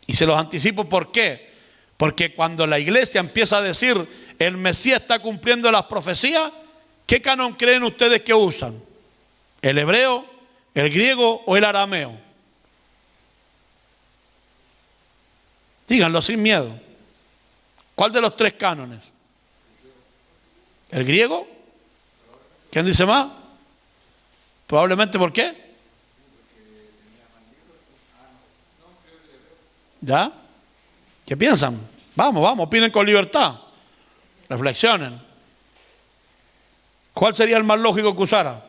Y se los anticipo, ¿por qué? Porque cuando la iglesia empieza a decir, el Mesías está cumpliendo las profecías, ¿qué canon creen ustedes que usan? ¿El hebreo, el griego o el arameo? Díganlo sin miedo. ¿Cuál de los tres cánones? ¿El griego? ¿Quién dice más? Probablemente, ¿por qué? ¿Ya? ¿Qué piensan? Vamos, opinen con libertad. Reflexionen. ¿Cuál sería el más lógico que usara?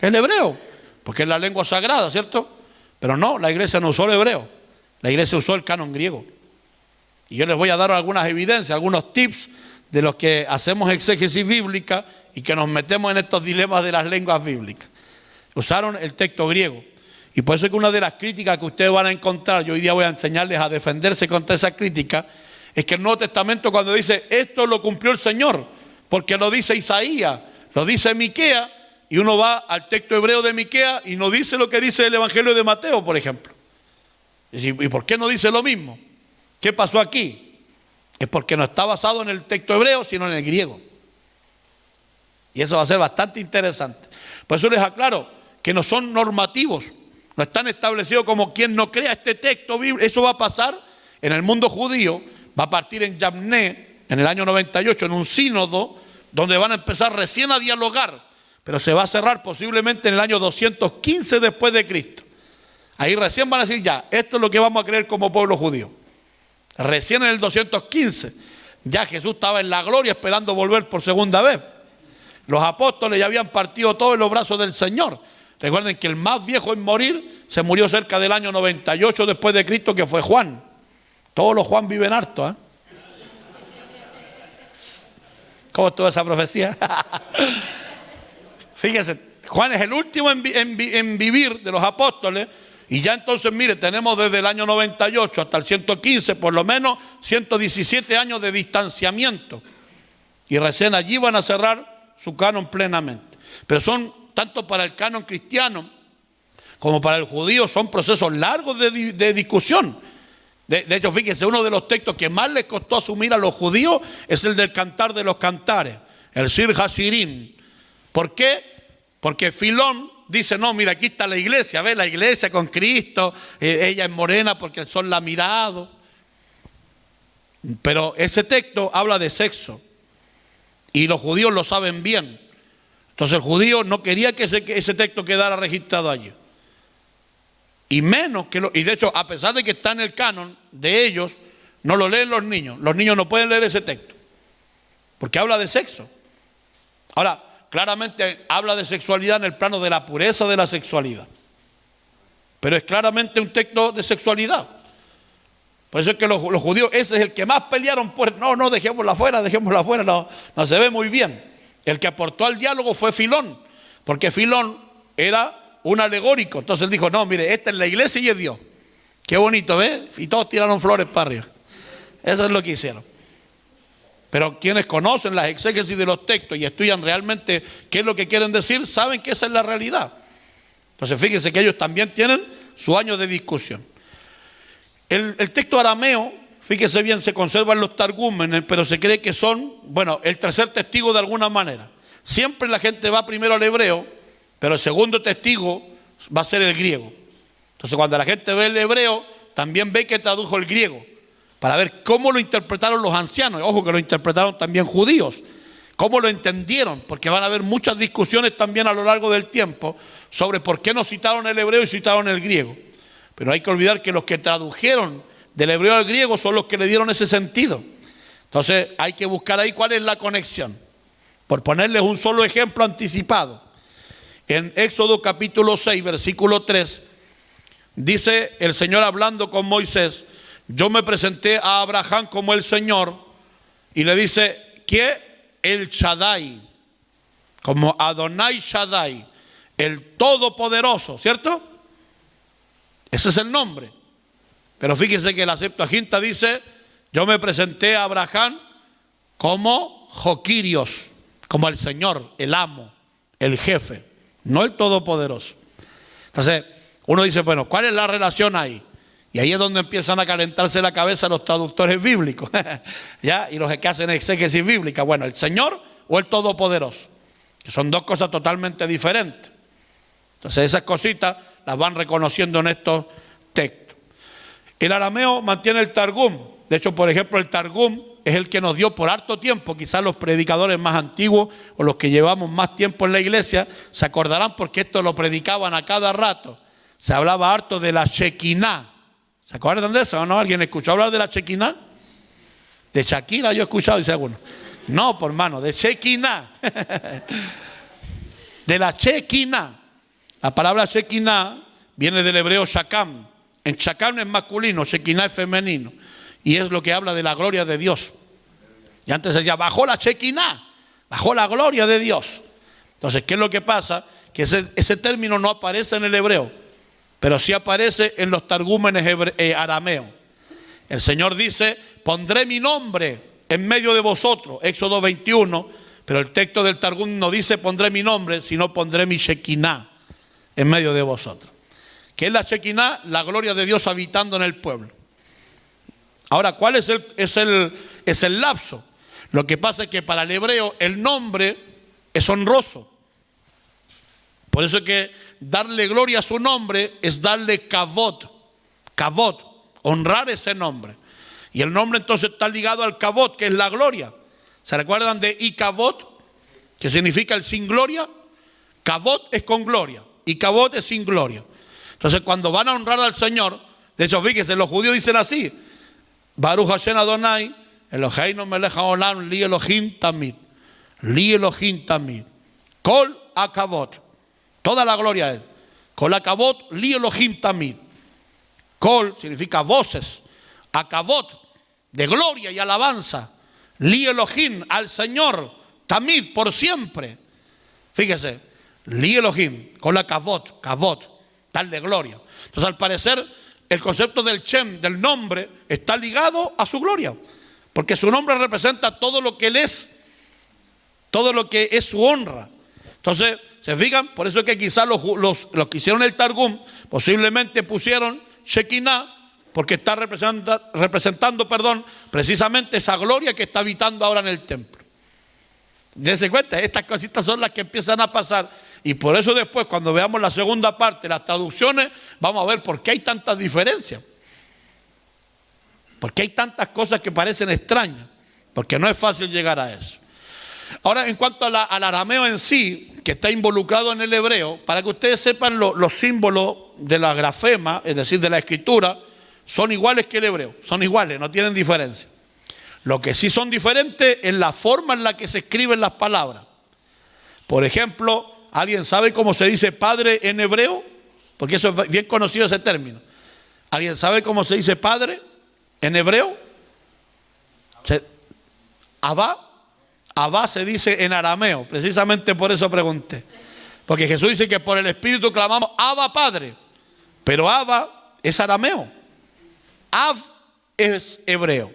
El hebreo, porque es la lengua sagrada, ¿cierto? Pero no, la iglesia no usó el hebreo. La iglesia usó el canon griego. Y yo les voy a dar algunas evidencias, algunos tips de los que hacemos exégesis bíblica y que nos metemos en estos dilemas de las lenguas bíblicas. Usaron el texto griego. Y por eso es que una de las críticas que ustedes van a encontrar, yo hoy día voy a enseñarles a defenderse contra esa crítica, es que el Nuevo Testamento cuando dice, esto lo cumplió el Señor, porque lo dice Isaías, lo dice Miqueas, y uno va al texto hebreo de Miqueas y no dice lo que dice el Evangelio de Mateo, por ejemplo. ¿Y por qué no dice lo mismo? ¿Qué pasó aquí? Es porque no está basado en el texto hebreo, sino en el griego. Y eso va a ser bastante interesante. Por eso les aclaro que no son normativos, no están establecidos como quien no crea este texto bíblico. Eso va a pasar en el mundo judío, va a partir en Yamné, en el año 98, en un sínodo, donde van a empezar recién a dialogar, pero se va a cerrar posiblemente en el año 215 después de Cristo. Ahí recién van a decir ya, esto es lo que vamos a creer como pueblo judío. Recién en el 215, ya Jesús estaba en la gloria esperando volver por segunda vez. Los apóstoles ya habían partido todos en los brazos del Señor. Recuerden que el más viejo en morir se murió cerca del año 98 después de Cristo, que fue Juan. Todos los Juan viven harto, ¿eh? ¿Cómo estuvo esa profecía? Fíjense, Juan es el último en vivir de los apóstoles. Y ya entonces, mire, tenemos desde el año 98 hasta el 115, por lo menos 117 años de distanciamiento. Y recién allí van a cerrar su canon plenamente. Pero son, tanto para el canon cristiano como para el judío, son procesos largos de discusión. De hecho, fíjense, uno de los textos que más les costó asumir a los judíos es el del Cantar de los Cantares, el Sir Hasirim. ¿Por qué? Porque Filón dice, no, mira, aquí está la iglesia, ve la iglesia con Cristo, ella es morena porque el sol la ha mirado. Pero ese texto habla de sexo y los judíos lo saben bien. Entonces el judío no quería que ese texto quedara registrado allí. Y menos que y de hecho, a pesar de que está en el canon de ellos, no lo leen los niños. Los niños no pueden leer ese texto porque habla de sexo. Ahora, claramente habla de sexualidad en el plano de la pureza de la sexualidad. Pero es claramente un texto de sexualidad. Por eso es que los judíos, ese es el que más pelearon por, no, dejémoslo afuera, no se ve muy bien. El que aportó al diálogo fue Filón, porque Filón era un alegórico. Entonces él dijo, no, mire, esta es la iglesia y es Dios. Qué bonito, ¿ves? Y todos tiraron flores para arriba. Eso es lo que hicieron. Pero quienes conocen las exégesis de los textos y estudian realmente qué es lo que quieren decir, saben que esa es la realidad. Entonces fíjense que ellos también tienen su año de discusión. El texto arameo, fíjense bien, se conserva en los targúmenes, pero se cree que son, el tercer testigo de alguna manera. Siempre la gente va primero al hebreo, pero el segundo testigo va a ser el griego. Entonces cuando la gente ve el hebreo, también ve que tradujo el griego, para ver cómo lo interpretaron los ancianos. Ojo que lo interpretaron también judíos. Cómo lo entendieron, porque van a haber muchas discusiones también a lo largo del tiempo sobre por qué no citaron el hebreo y citaron el griego. Pero hay que olvidar que los que tradujeron del hebreo al griego son los que le dieron ese sentido. Entonces hay que buscar ahí cuál es la conexión. Por ponerles un solo ejemplo anticipado. En Éxodo capítulo 6, versículo 3, dice el Señor hablando con Moisés, yo me presenté a Abraham como el Señor, y le dice que el Shaddai, como Adonai Shaddai, el Todopoderoso, ¿cierto? Ese es el nombre. Pero fíjense que la Septuaginta dice Yo me presenté a Abraham como Joquirios, como el Señor, el amo, el jefe, no el todopoderoso. Entonces, uno dice, bueno, ¿cuál es la relación ahí? Y ahí es donde empiezan a calentarse la cabeza los traductores bíblicos, ¿ya? Y los que hacen exégesis bíblica. Bueno, ¿el Señor o el Todopoderoso? Que son dos cosas totalmente diferentes. Entonces, esas cositas las van reconociendo en estos textos. El arameo mantiene el Targum. De hecho, por ejemplo, el Targum es el que nos dio por harto tiempo, quizás los predicadores más antiguos o los que llevamos más tiempo en la iglesia se acordarán porque esto lo predicaban a cada rato. Se hablaba harto de la Shekinah. ¿Se acuerdan de eso o no? ¿Alguien escuchó hablar de la Shekinah? De Shakira yo he escuchado, dice alguno. No, por hermano, de Shekinah. De la Shekinah. La palabra Shekinah viene del hebreo Shakam. En Shakam es masculino, Shekinah es femenino. Y es lo que habla de la gloria de Dios. Y antes se decía, bajó la Shekinah, bajó la gloria de Dios. Entonces, ¿qué es lo que pasa? Que ese término no aparece en el hebreo, pero sí aparece en los targúmenes arameos. El Señor dice, pondré mi nombre en medio de vosotros, Éxodo 21, pero el texto del Targum no dice pondré mi nombre, sino pondré mi Shekinah en medio de vosotros. ¿Qué es la Shekinah? La gloria de Dios habitando en el pueblo. Ahora, ¿cuál es el lapso? Lo que pasa es que para el hebreo el nombre es honroso. Por eso es que darle gloria a su nombre es darle kavod, honrar ese nombre. Y el nombre entonces está ligado al kavod, que es la gloria. ¿Se recuerdan de ikavod, que significa el sin gloria? Kavod es con gloria y kavod es sin gloria. Entonces cuando van a honrar al Señor, de hecho fíjense, los judíos dicen así, Baruch Hashem Adonai, Eloheinu melech haolam, li Elohim tamid. Li Elohim tamid. Kol akavot. Toda la gloria a él. Kol akavot, li Elohim tamid. Kol significa voces. Akavot, de gloria y alabanza. Li Elohim, al Señor. Tamid, por siempre. Fíjese. Li Elohim, kol akavot, kavot. Darle gloria. Entonces al parecer el concepto del Shem, del nombre, está ligado a su gloria. Porque su nombre representa todo lo que él es, todo lo que es su honra. Entonces, ¿se fijan? Por eso es que quizás los que hicieron el Targum posiblemente pusieron Shekinah, porque está representando, precisamente esa gloria que está habitando ahora en el templo. Dense cuenta, estas cositas son las que empiezan a pasar. Y por eso después, cuando veamos la segunda parte, las traducciones, vamos a ver por qué hay tantas diferencias. Por qué hay tantas cosas que parecen extrañas. Porque no es fácil llegar a eso. Ahora, en cuanto al arameo en sí, que está involucrado en el hebreo, para que ustedes sepan los símbolos de la grafema, es decir, de la escritura, son iguales que el hebreo. Son iguales, no tienen diferencia. Lo que sí son diferentes es la forma en la que se escriben las palabras. Por ejemplo, ¿alguien sabe cómo se dice padre en hebreo? Porque eso es bien conocido ese término. ¿Alguien sabe cómo se dice padre en hebreo? Abba. Abba se dice en arameo. Precisamente por eso pregunté. Porque Jesús dice que por el Espíritu clamamos Abba Padre. Pero Abba es arameo. Av es hebreo.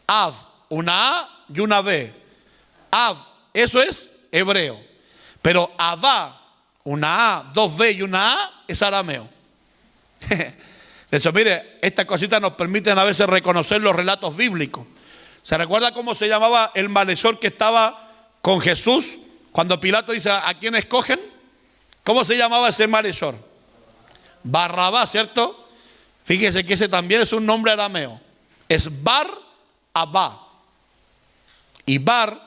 Av, una A y una B. Av, eso es hebreo. Pero Abba, una A, dos B y una A, es arameo. De hecho, mire, estas cositas nos permiten a veces reconocer los relatos bíblicos. ¿Se recuerda cómo se llamaba el malhechor que estaba con Jesús? Cuando Pilato dice, ¿a quién escogen? ¿Cómo se llamaba ese malhechor? Barrabás, ¿cierto? Fíjese que ese también es un nombre arameo. Es Bar Abba. Y Bar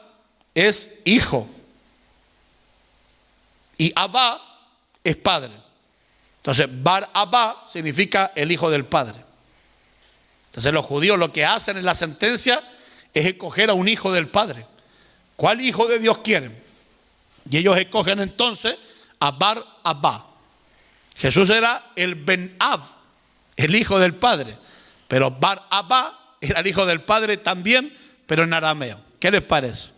es hijo. Y Abba es padre. Entonces, Bar Abba significa el hijo del padre. Entonces, los judíos lo que hacen en la sentencia es escoger a un hijo del padre. ¿Cuál hijo de Dios quieren? Y ellos escogen entonces a Bar Abba. Jesús era el Ben Ab, el hijo del padre. Pero Bar Abba era el hijo del padre también, pero en arameo. ¿Qué les parece?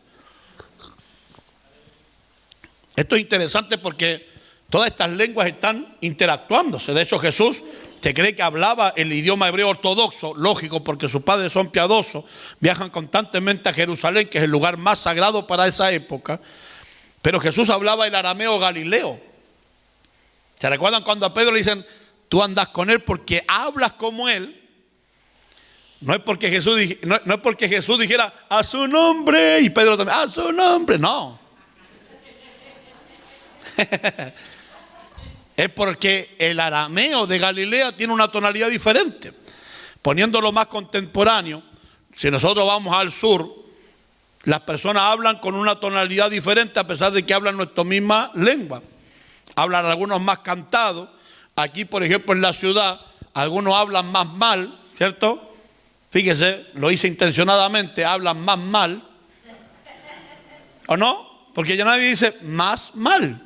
Esto es interesante porque todas estas lenguas están interactuándose. De hecho, Jesús Se cree que hablaba el idioma hebreo ortodoxo, lógico, porque sus padres son piadosos, viajan constantemente a Jerusalén, que es el lugar más sagrado para esa época. Pero Jesús hablaba el arameo galileo. ¿Se recuerdan cuando a Pedro le dicen, tú andas con él porque hablas como él? No es porque Jesús dijera, a su nombre, y Pedro también, a su nombre, no. Es porque el arameo de Galilea tiene una tonalidad diferente. Poniéndolo más contemporáneo, si nosotros vamos al sur, las personas hablan con una tonalidad diferente a pesar de que hablan nuestra misma lengua. Hablan algunos más cantados. Aquí, por ejemplo, en la ciudad, algunos hablan más mal, ¿cierto? Fíjese, lo hice intencionadamente, hablan más mal. ¿O no? Porque ya nadie dice más mal.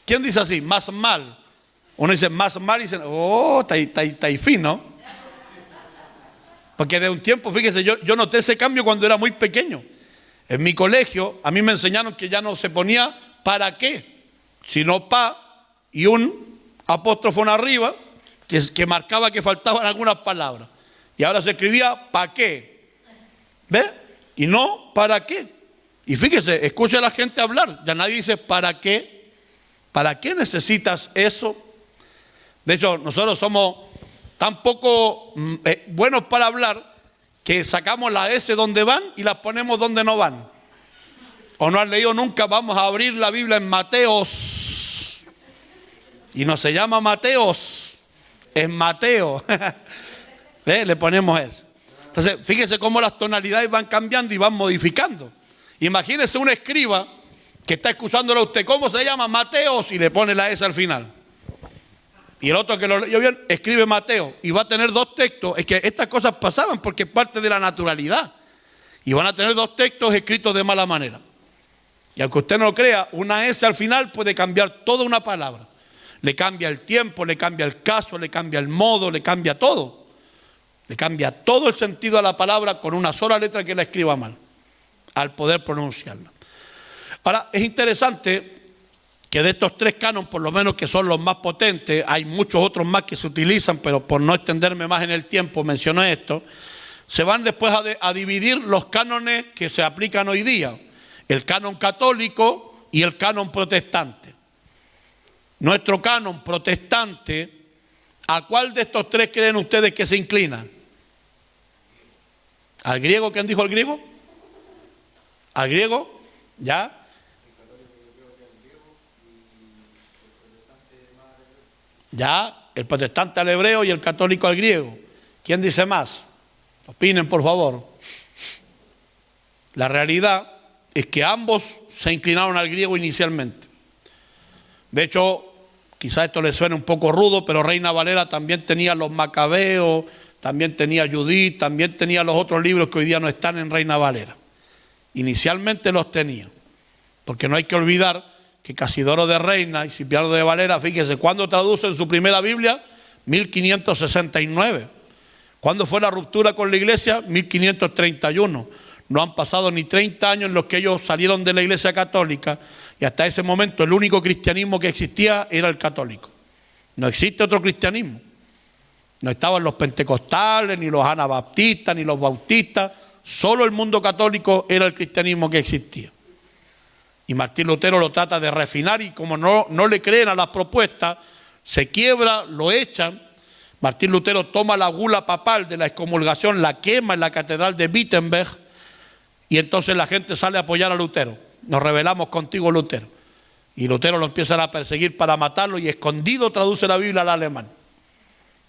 ¿Quién dice así? Más mal. Uno dice más mal y dice, oh, está fino. Porque de un tiempo, fíjese, yo noté ese cambio cuando era muy pequeño. En mi colegio, a mí me enseñaron que ya no se ponía para qué, sino pa y un apóstrofo arriba que marcaba que faltaban algunas palabras. Y ahora se escribía pa qué. ¿Ve? Y no para qué. Y fíjese, escucha a la gente hablar. Ya nadie dice para qué. ¿Para qué necesitas eso? De hecho, nosotros somos tan poco buenos para hablar que sacamos la S donde van y las ponemos donde no van. ¿O no has leído nunca? Vamos a abrir la Biblia en Mateos. Y no se llama Mateos, es Mateo. ¿Ve? Le ponemos eso. Entonces, fíjese cómo las tonalidades van cambiando y van modificando. Imagínese un escriba que está excusándolo a usted. ¿Cómo se llama? Mateos, y le pone la S al final. Y el otro que lo leyó bien, escribe Mateo, y va a tener dos textos. Es que estas cosas pasaban porque es parte de la naturalidad. Y van a tener dos textos escritos de mala manera. Y aunque usted no lo crea, una S al final puede cambiar toda una palabra. Le cambia el tiempo, le cambia el caso, le cambia el modo, le cambia todo. Le cambia todo el sentido a la palabra con una sola letra que la escriba mal, al poder pronunciarla. Ahora, es interesante que de estos tres cánones, por lo menos que son los más potentes, hay muchos otros más que se utilizan, pero por no extenderme más en el tiempo, menciono esto, se van después a dividir los cánones que se aplican hoy día, el canon católico y el canon protestante. Nuestro canon protestante, ¿a cuál de estos tres creen ustedes que se inclina? ¿Al griego? ¿Quién dijo el griego? ¿Al griego? ¿Ya? Ya, el protestante al hebreo y el católico al griego. ¿Quién dice más? Opinen, por favor. La realidad es que ambos se inclinaron al griego inicialmente. De hecho, quizás esto les suene un poco rudo, pero Reina Valera también tenía los Macabeos, también tenía Judith, también tenía los otros libros que hoy día no están en Reina Valera. Inicialmente los tenía, porque no hay que olvidar que Casidoro de Reina y Cipriano de Valera, fíjese, ¿cuándo traducen su primera Biblia? 1569. ¿Cuándo fue la ruptura con la iglesia? 1531. No han pasado ni 30 años en los que ellos salieron de la iglesia católica y hasta ese momento el único cristianismo que existía era el católico. No existe otro cristianismo. No estaban los pentecostales, ni los anabaptistas, ni los bautistas. Solo el mundo católico era el cristianismo que existía. Y Martín Lutero lo trata de refinar y como no le creen a las propuestas, se quiebra, lo echan. Martín Lutero toma la bula papal de la excomulgación, la quema en la catedral de Wittenberg y entonces la gente sale a apoyar a Lutero. Nos rebelamos contigo, Lutero. Y Lutero lo empiezan a perseguir para matarlo y escondido traduce la Biblia al alemán.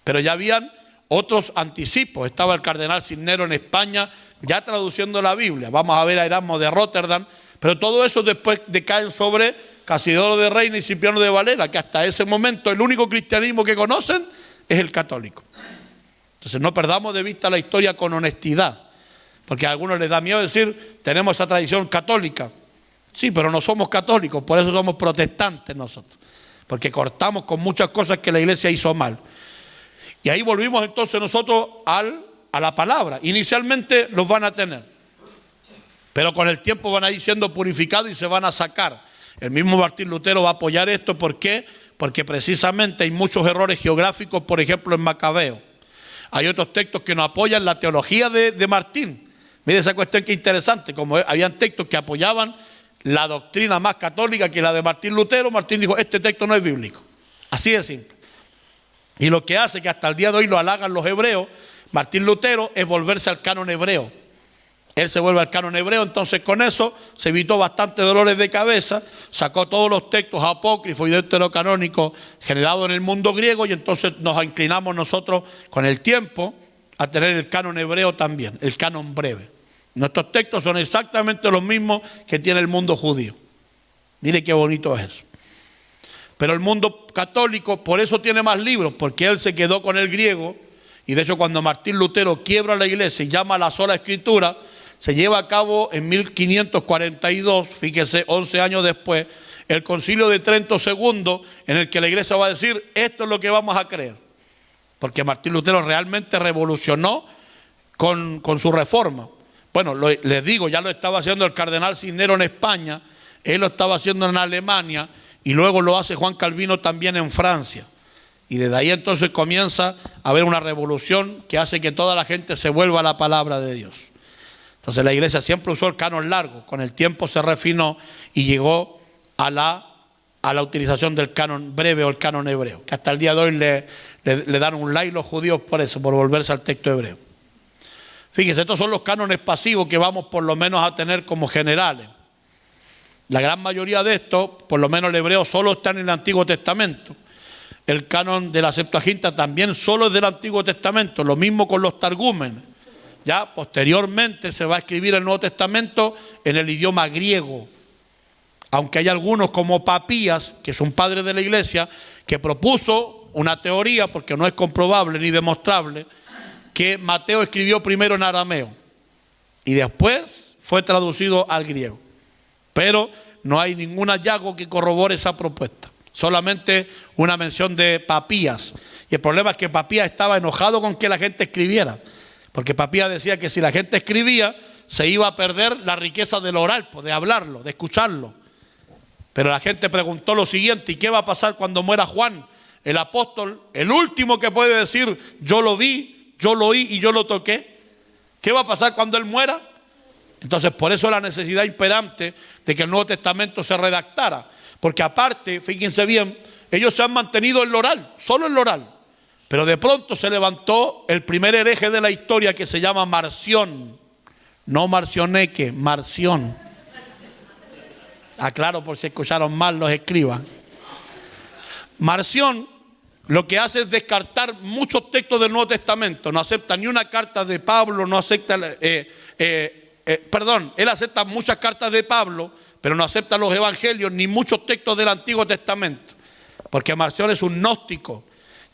Pero ya habían otros anticipos. Estaba el cardenal Cisnero en España ya traduciendo la Biblia. Vamos a ver a Erasmo de Rotterdam. Pero todo eso después decae sobre Casidoro de Reina y Cipriano de Valera, que hasta ese momento el único cristianismo que conocen es el católico. Entonces no perdamos de vista la historia con honestidad, porque a algunos les da miedo decir, tenemos esa tradición católica. Sí, pero no somos católicos, por eso somos protestantes nosotros, porque cortamos con muchas cosas que la iglesia hizo mal. Y ahí volvimos entonces nosotros a la palabra. Inicialmente los van a tener, pero con el tiempo van a ir siendo purificados y se van a sacar. El mismo Martín Lutero va a apoyar esto. ¿Por qué? Porque precisamente hay muchos errores geográficos, por ejemplo en Macabeo. Hay otros textos que no apoyan la teología de Martín. Mire esa cuestión que interesante, como habían textos que apoyaban la doctrina más católica que la de Martín Lutero. Martín dijo, este texto no es bíblico. Así de simple. Y lo que hace que hasta el día de hoy lo halagan los hebreos, Martín Lutero, es volverse al canon hebreo. Él se vuelve al canon hebreo, entonces con eso se evitó bastantes dolores de cabeza, sacó todos los textos apócrifos y deuterocanónicos generados en el mundo griego, y entonces nos inclinamos nosotros con el tiempo a tener el canon hebreo también, el canon breve. Nuestros textos son exactamente los mismos que tiene el mundo judío. Mire qué bonito es eso. Pero el mundo católico por eso tiene más libros, porque él se quedó con el griego, y de hecho cuando Martín Lutero quiebra la iglesia y llama a la sola escritura, se lleva a cabo en 1542, fíjese, 11 años después, el Concilio de Trento II, en el que la iglesia va a decir, esto es lo que vamos a creer. Porque Martín Lutero realmente revolucionó con su reforma. Bueno, les digo, ya lo estaba haciendo el cardenal Cisneros en España, él lo estaba haciendo en Alemania, y luego lo hace Juan Calvino también en Francia. Y desde ahí entonces comienza a haber una revolución que hace que toda la gente se vuelva a la palabra de Dios. Entonces la iglesia siempre usó el canon largo, con el tiempo se refinó y llegó a la utilización del canon breve o el canon hebreo, que hasta el día de hoy le dan un like los judíos por eso, por volverse al texto hebreo. Fíjense, estos son los cánones pasivos que vamos por lo menos a tener como generales. La gran mayoría de estos, por lo menos el hebreo, solo está en el Antiguo Testamento. El canon de la Septuaginta también solo es del Antiguo Testamento, lo mismo con los targúmenes. Ya posteriormente se va a escribir el Nuevo Testamento en el idioma griego, aunque hay algunos como Papías, que es un padre de la iglesia, que propuso una teoría, porque no es comprobable ni demostrable, que Mateo escribió primero en arameo y después fue traducido al griego. Pero no hay ningún hallazgo que corrobore esa propuesta, solamente una mención de Papías. Y el problema es que Papías estaba enojado con que la gente escribiera, porque Papías decía que si la gente escribía se iba a perder la riqueza del oral, de hablarlo, de escucharlo. Pero la gente preguntó lo siguiente, ¿y qué va a pasar cuando muera Juan, el apóstol, el último que puede decir yo lo vi, yo lo oí y yo lo toqué? ¿Qué va a pasar cuando él muera? Entonces por eso la necesidad imperante de que el Nuevo Testamento se redactara, porque aparte, fíjense bien, ellos se han mantenido en lo oral, solo en lo oral. Pero de pronto se levantó el primer hereje de la historia que se llama Marción. No Marcioneque, Marción. Aclaro por si escucharon mal los escribas. Marción lo que hace es descartar muchos textos del Nuevo Testamento. No acepta ni una carta de Pablo, no acepta... él acepta muchas cartas de Pablo, pero no acepta los evangelios ni muchos textos del Antiguo Testamento. Porque Marción es un gnóstico.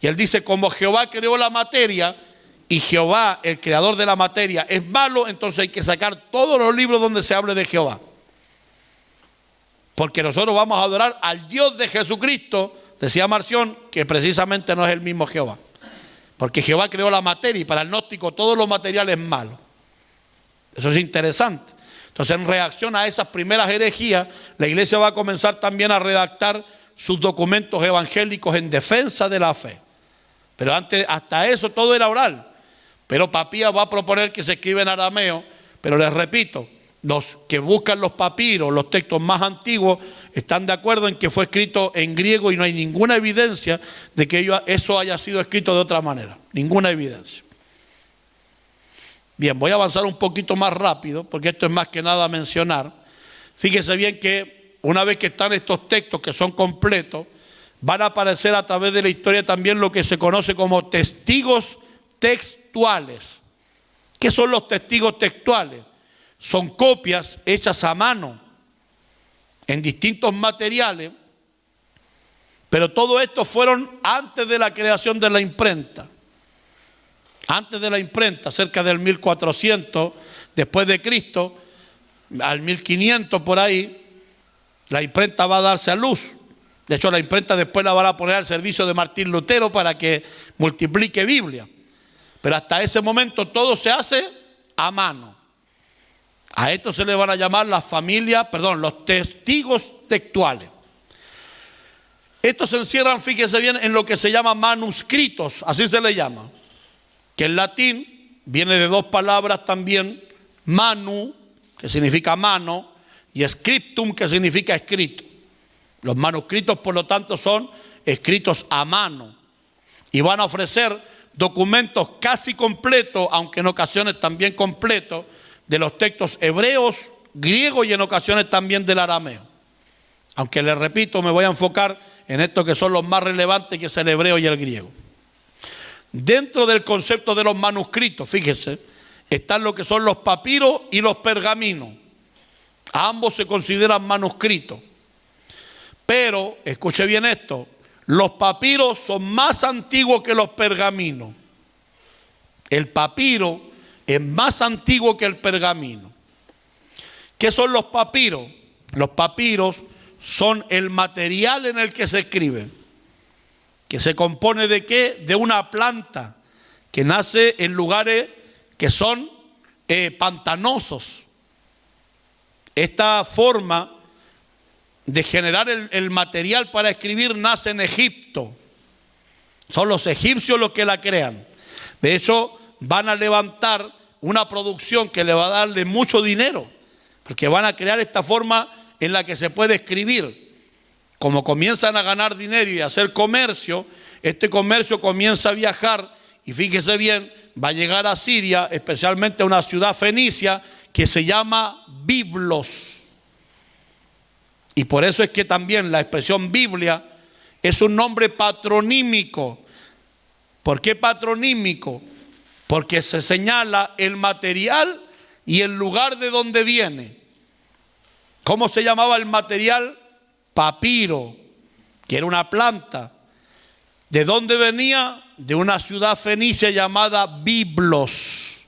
Y él dice, como Jehová creó la materia y Jehová, el creador de la materia, es malo, entonces hay que sacar todos los libros donde se hable de Jehová. Porque nosotros vamos a adorar al Dios de Jesucristo, decía Marción, que precisamente no es el mismo Jehová. Porque Jehová creó la materia y para el gnóstico todo lo material es malo. Eso es interesante. Entonces, en reacción a esas primeras herejías, la iglesia va a comenzar también a redactar sus documentos evangélicos en defensa de la fe. Pero antes, hasta eso todo era oral. Pero Papías va a proponer que se escriba en arameo, pero les repito, los que buscan los papiros, los textos más antiguos, están de acuerdo en que fue escrito en griego y no hay ninguna evidencia de que eso haya sido escrito de otra manera. Ninguna evidencia. Bien, voy a avanzar un poquito más rápido, porque esto es más que nada mencionar. Fíjese bien que una vez que están estos textos que son completos, van a aparecer a través de la historia también lo que se conoce como testigos textuales. ¿Qué son los testigos textuales? Son copias hechas a mano en distintos materiales, pero todo esto fueron antes de la creación de la imprenta. Antes de la imprenta, cerca del 1400 después de Cristo, al 1500 por ahí, la imprenta va a darse a luz. De hecho, la imprenta después la van a poner al servicio de Martín Lutero para que multiplique Biblia. Pero hasta ese momento todo se hace a mano. A esto se le van a llamar los testigos textuales. Estos se encierran, fíjese bien, en lo que se llama manuscritos, así se le llama, que en latín viene de dos palabras también, manu, que significa mano, y scriptum, que significa escrito. Los manuscritos, por lo tanto, son escritos a mano y van a ofrecer documentos casi completos, aunque en ocasiones también completos, de los textos hebreos, griegos y en ocasiones también del arameo. Aunque les repito, me voy a enfocar en estos que son los más relevantes, que es el hebreo y el griego. Dentro del concepto de los manuscritos, fíjese, están lo que son los papiros y los pergaminos. Ambos se consideran manuscritos. Pero, escuche bien esto, los papiros son más antiguos que los pergaminos. El papiro es más antiguo que el pergamino. ¿Qué son los papiros? Los papiros son el material en el que se escribe, que se compone ¿de qué? De una planta que nace en lugares que son pantanosos. Esta forma de generar el material para escribir nace en Egipto. Son los egipcios los que la crean. De hecho, van a levantar una producción que le va a darle mucho dinero, porque van a crear esta forma en la que se puede escribir. Como comienzan a ganar dinero y a hacer comercio, este comercio comienza a viajar y fíjese bien, va a llegar a Siria, especialmente a una ciudad fenicia que se llama Biblos. Y por eso es que también la expresión Biblia es un nombre patronímico. ¿Por qué patronímico? Porque se señala el material y el lugar de donde viene. ¿Cómo se llamaba el material? Papiro, que era una planta. ¿De dónde venía? De una ciudad fenicia llamada Biblos.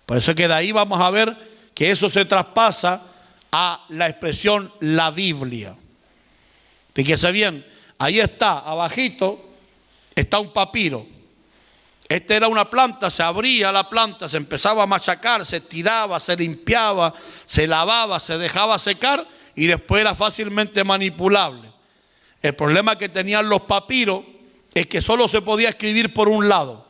Por eso que de ahí vamos a ver que eso se traspasa a la expresión la Biblia. Fíjese bien, ahí está, abajito, está un papiro. Esta era una planta, se abría la planta, se empezaba a machacar, se tiraba, se limpiaba, se lavaba, se dejaba secar y después era fácilmente manipulable. El problema que tenían los papiros es que solo se podía escribir por un lado.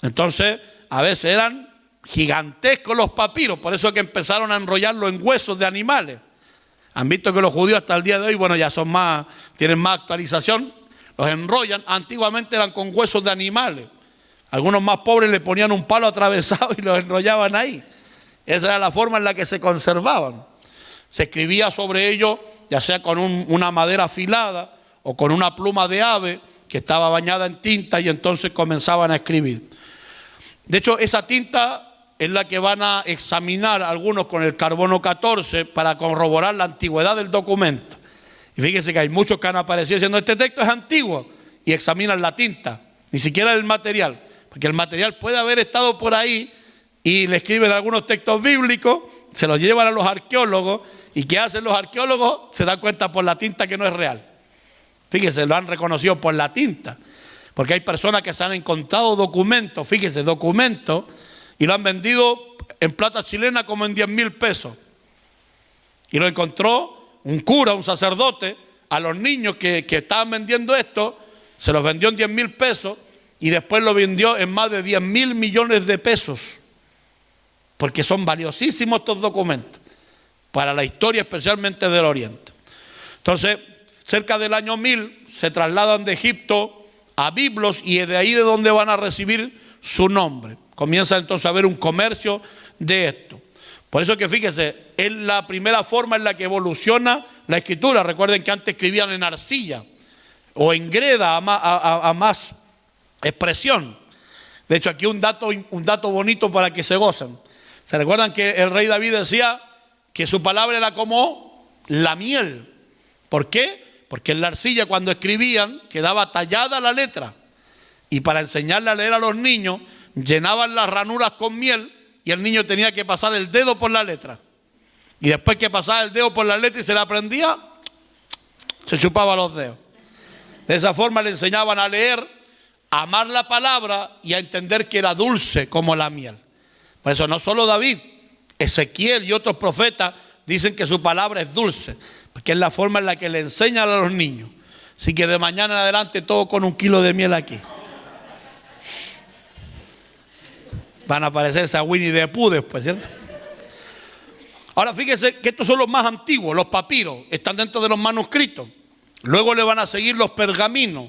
Entonces, a veces eran gigantescos los papiros, por eso es que empezaron a enrollarlo en huesos de animales. Han visto que los judíos hasta el día de hoy, bueno, ya son más, tienen más actualización, los enrollan. Antiguamente eran con huesos de animales. Algunos más pobres le ponían un palo atravesado y los enrollaban ahí. Esa era la forma en la que se conservaban. Se escribía sobre ellos, ya sea con una madera afilada o con una pluma de ave que estaba bañada en tinta, y entonces comenzaban a escribir. De hecho, esa tinta es la que van a examinar algunos con el carbono 14 para corroborar la antigüedad del documento. Y fíjense que hay muchos que han aparecido diciendo este texto es antiguo y examinan la tinta, ni siquiera el material, porque el material puede haber estado por ahí y le escriben algunos textos bíblicos, se los llevan a los arqueólogos y ¿qué hacen los arqueólogos? Se dan cuenta por la tinta que no es real. Fíjense, lo han reconocido por la tinta, porque hay personas que se han encontrado documentos, fíjense, documentos, y lo han vendido en plata chilena como en 10,000 pesos. Y lo encontró un cura, un sacerdote, a los niños que estaban vendiendo esto, se los vendió en 10,000 pesos y después lo vendió en más de 10,000 millones de pesos. Porque son valiosísimos estos documentos para la historia, especialmente del Oriente. Entonces, cerca del año 1000 se trasladan de Egipto a Biblos y es de ahí de donde van a recibir su nombre. Comienza entonces a haber un comercio de esto. Por eso que fíjese, es la primera forma en la que evoluciona la escritura. Recuerden que antes escribían en arcilla o en greda a más expresión. De hecho, aquí un dato bonito para que se gocen. ¿Se recuerdan que el rey David decía que su palabra era como la miel? ¿Por qué? Porque en la arcilla cuando escribían quedaba tallada la letra. Y para enseñarle a leer a los niños, llenaban las ranuras con miel y el niño tenía que pasar el dedo por la letra. Y después que pasaba el dedo por la letra y se la aprendía, se chupaba los dedos. De esa forma le enseñaban a leer, a amar la palabra y a entender que era dulce como la miel. Por eso no solo David, Ezequiel y otros profetas dicen que su palabra es dulce, porque es la forma en la que le enseñan a los niños. Así que de mañana en adelante todo con 1 kilo de miel aquí. Van a aparecerse a Winnie the Pooh después, ¿cierto? Ahora fíjense que estos son los más antiguos, los papiros, están dentro de los manuscritos. Luego le van a seguir los pergaminos.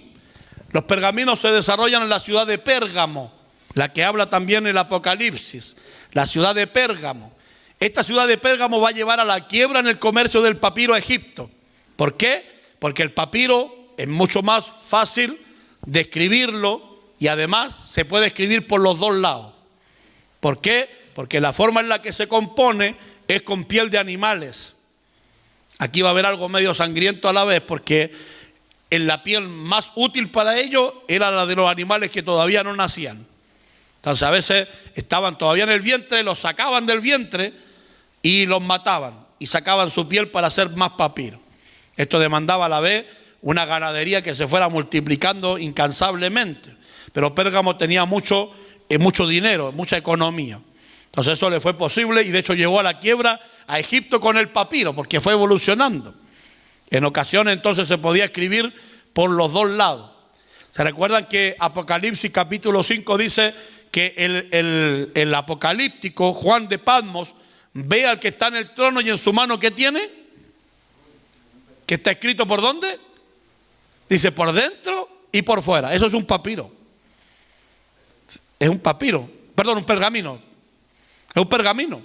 Los pergaminos se desarrollan en la ciudad de Pérgamo, la que habla también el Apocalipsis, la ciudad de Pérgamo. Esta ciudad de Pérgamo va a llevar a la quiebra en el comercio del papiro a Egipto. ¿Por qué? Porque el papiro es mucho más fácil de escribirlo y además se puede escribir por los dos lados. ¿Por qué? Porque la forma en la que se compone es con piel de animales. Aquí va a haber algo medio sangriento a la vez, porque en la piel más útil para ellos era la de los animales que todavía no nacían. Entonces a veces estaban todavía en el vientre, los sacaban del vientre y los mataban y sacaban su piel para hacer más papiro. Esto demandaba a la vez una ganadería que se fuera multiplicando incansablemente. Pero Pérgamo tenía mucho dinero, mucha economía. Entonces eso le fue posible y de hecho llegó a la quiebra a Egipto con el papiro, porque fue evolucionando. En ocasiones entonces se podía escribir por los dos lados. ¿Se recuerdan que Apocalipsis capítulo 5 dice que el apocalíptico Juan de Patmos ve al que está en el trono y en su mano ¿qué tiene? ¿Que está escrito por dónde? Dice por dentro y por fuera. Eso es un papiro. Es un papiro, perdón, un pergamino. Es un pergamino,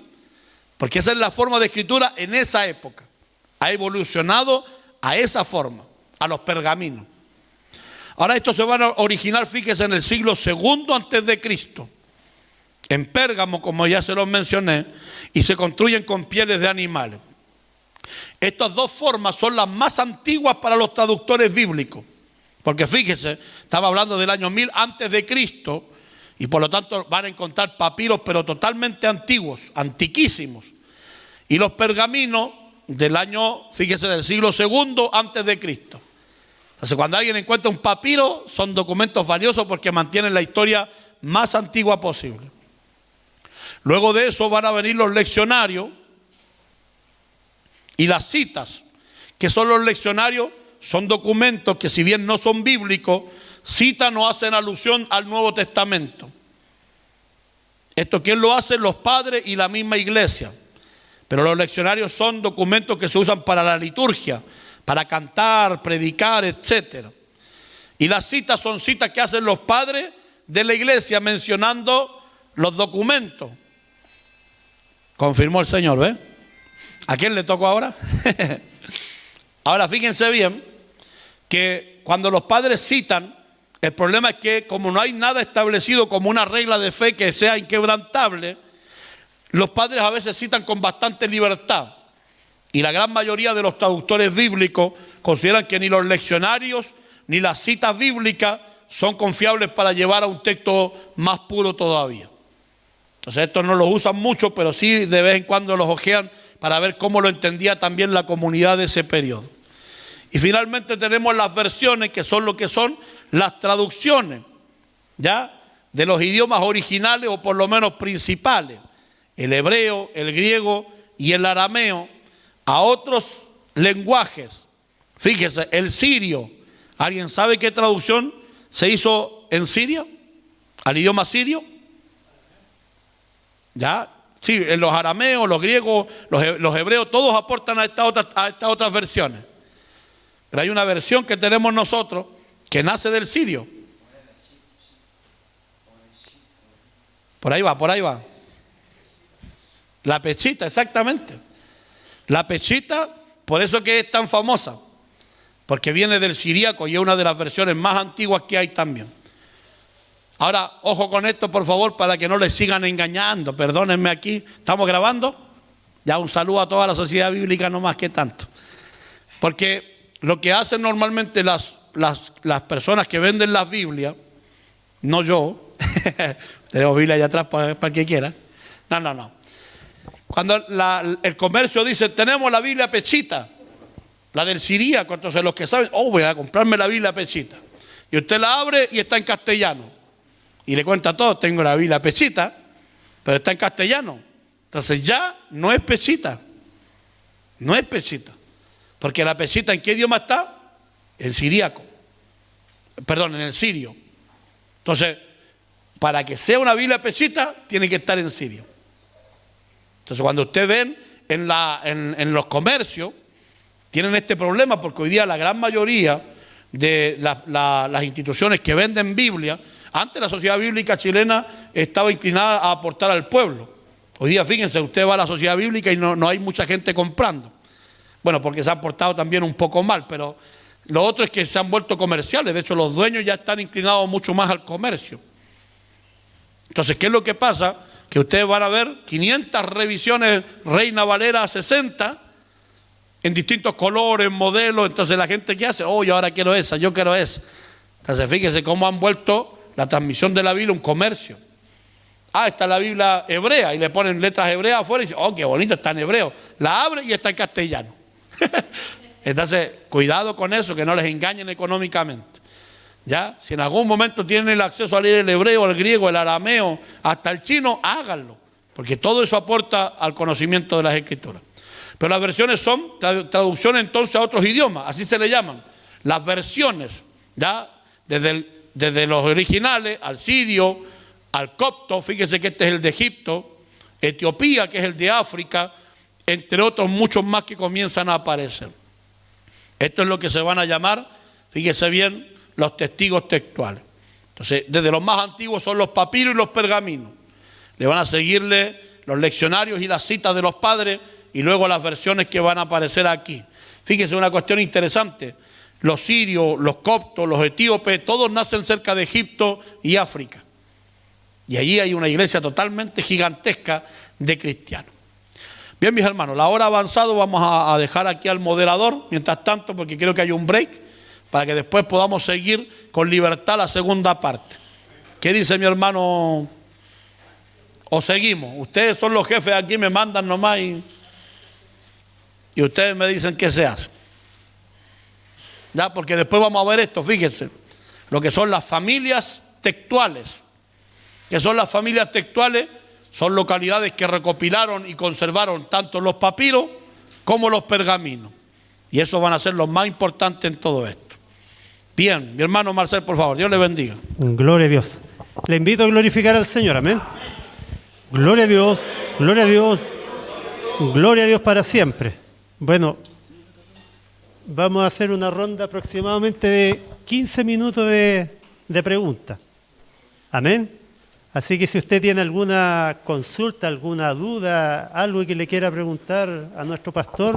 porque esa es la forma de escritura en esa época. Ha evolucionado a esa forma, a los pergaminos. Ahora estos se van a originar, fíjense, en el siglo II antes de Cristo, en Pérgamo, como ya se los mencioné, y se construyen con pieles de animales. Estas dos formas son las más antiguas para los traductores bíblicos, porque fíjense, estaba hablando del año 1000 antes de Cristo, y por lo tanto van a encontrar papiros pero totalmente antiguos, antiquísimos. Y los pergaminos del año, fíjese, del siglo II antes de Cristo. Entonces cuando alguien encuentra un papiro son documentos valiosos porque mantienen la historia más antigua posible. Luego de eso van a venir los leccionarios y las citas. ¿Qué son los leccionarios? Son documentos que si bien no son bíblicos, citan o hacen alusión al Nuevo Testamento. ¿Esto quién lo hace? Los padres y la misma iglesia. Pero los leccionarios son documentos que se usan para la liturgia, para cantar, predicar, etc. Y las citas son citas que hacen los padres de la iglesia mencionando los documentos. Confirmó el Señor, ¿ve? ¿A quién le tocó ahora? Ahora fíjense bien que cuando los padres citan, el problema es que como no hay nada establecido como una regla de fe que sea inquebrantable, los padres a veces citan con bastante libertad. Y la gran mayoría de los traductores bíblicos consideran que ni los leccionarios ni las citas bíblicas son confiables para llevar a un texto más puro todavía. Entonces estos no los usan mucho, pero sí de vez en cuando los hojean para ver cómo lo entendía también la comunidad de ese periodo. Y finalmente tenemos las versiones, que son lo que son las traducciones, ¿ya? De los idiomas originales o por lo menos principales, el hebreo, el griego y el arameo, a otros lenguajes. Fíjese, el sirio. ¿Alguien sabe qué traducción se hizo en Siria? ¿Al idioma sirio? ¿Ya? Sí, en los arameos, los griegos, los hebreos, todos aportan a estas otras versiones. Pero hay una versión que tenemos nosotros que nace del sirio. Por ahí va, por ahí va. La Pechita, exactamente. La Pechita, por eso que es tan famosa, porque viene del siríaco y es una de las versiones más antiguas que hay también. Ahora, ojo con esto, por favor, para que no les sigan engañando. Perdónenme aquí. ¿Estamos grabando? Ya un saludo a toda la sociedad bíblica, no más que tanto. Porque lo que hacen normalmente las personas que venden las Biblias, no yo, tenemos Biblia allá atrás para el que quiera. No. Cuando el comercio dice, tenemos la Biblia Pechita, la del siríaco, entonces los que saben, voy a comprarme la Biblia Pechita. Y usted la abre y está en castellano. Y le cuenta a todos, tengo la Biblia Pechita, pero está en castellano. Entonces ya no es Pechita. No es Pechita. Porque la Pechita, ¿en qué idioma está? en siríaco, perdón, en el sirio. Entonces, para que sea una Biblia pechita, tiene que estar en sirio. Entonces, cuando ustedes ven en los comercios, tienen este problema porque hoy día la gran mayoría de las instituciones que venden Biblia, antes la Sociedad Bíblica Chilena estaba inclinada a aportar al pueblo. Hoy día, fíjense, usted va a la Sociedad Bíblica y no hay mucha gente comprando. Bueno, porque se han portado también un poco mal, pero lo otro es que se han vuelto comerciales. De hecho, los dueños ya están inclinados mucho más al comercio. Entonces, ¿qué es lo que pasa? Que ustedes van a ver 500 revisiones Reina Valera 60 en distintos colores, modelos. Entonces la gente ¿qué hace? Oh, yo ahora quiero esa, yo quiero esa. Entonces fíjense cómo han vuelto la transmisión de la Biblia un comercio. Ah, está la Biblia hebrea y le ponen letras hebreas afuera y dicen, oh, qué bonito, está en hebreo. La abre y está en castellano. Entonces, cuidado con eso, que no les engañen económicamente. ¿Ya? Si en algún momento tienen el acceso a leer el hebreo, el griego, el arameo, hasta el chino, háganlo, porque todo eso aporta al conocimiento de las Escrituras. Pero las versiones son traducciones entonces a otros idiomas, así se le llaman. Las versiones, ¿ya? Desde los originales al sirio, al copto, fíjese que este es el de Egipto, Etiopía, que es el de África, entre otros muchos más que comienzan a aparecer. Esto es lo que se van a llamar, fíjese bien, los testigos textuales. Entonces, desde los más antiguos son los papiros y los pergaminos. Le van a seguirle los leccionarios y las citas de los padres y luego las versiones que van a aparecer aquí. Fíjese una cuestión interesante. Los sirios, los coptos, los etíopes, todos nacen cerca de Egipto y África. Y allí hay una iglesia totalmente gigantesca de cristianos. Bien, mis hermanos, la hora ha avanzado, vamos a dejar aquí al moderador, mientras tanto, porque quiero que haya un break, para que después podamos seguir con libertad la segunda parte. ¿Qué dice mi hermano? ¿O seguimos? Ustedes son los jefes aquí, me mandan nomás y ustedes me dicen qué se hace. Ya, porque después vamos a ver esto, fíjense, lo que son las familias textuales. ¿Qué son las familias textuales? Son localidades que recopilaron y conservaron tanto los papiros como los pergaminos. Y esos van a ser los más importantes en todo esto. Bien, mi hermano Marcel, por favor, Dios le bendiga. Gloria a Dios. Le invito a glorificar al Señor, amén. Gloria a Dios, gloria a Dios, gloria a Dios para siempre. Bueno, vamos a hacer una ronda aproximadamente de 15 minutos de preguntas. Amén. Así que si usted tiene alguna consulta, alguna duda, algo que le quiera preguntar a nuestro pastor,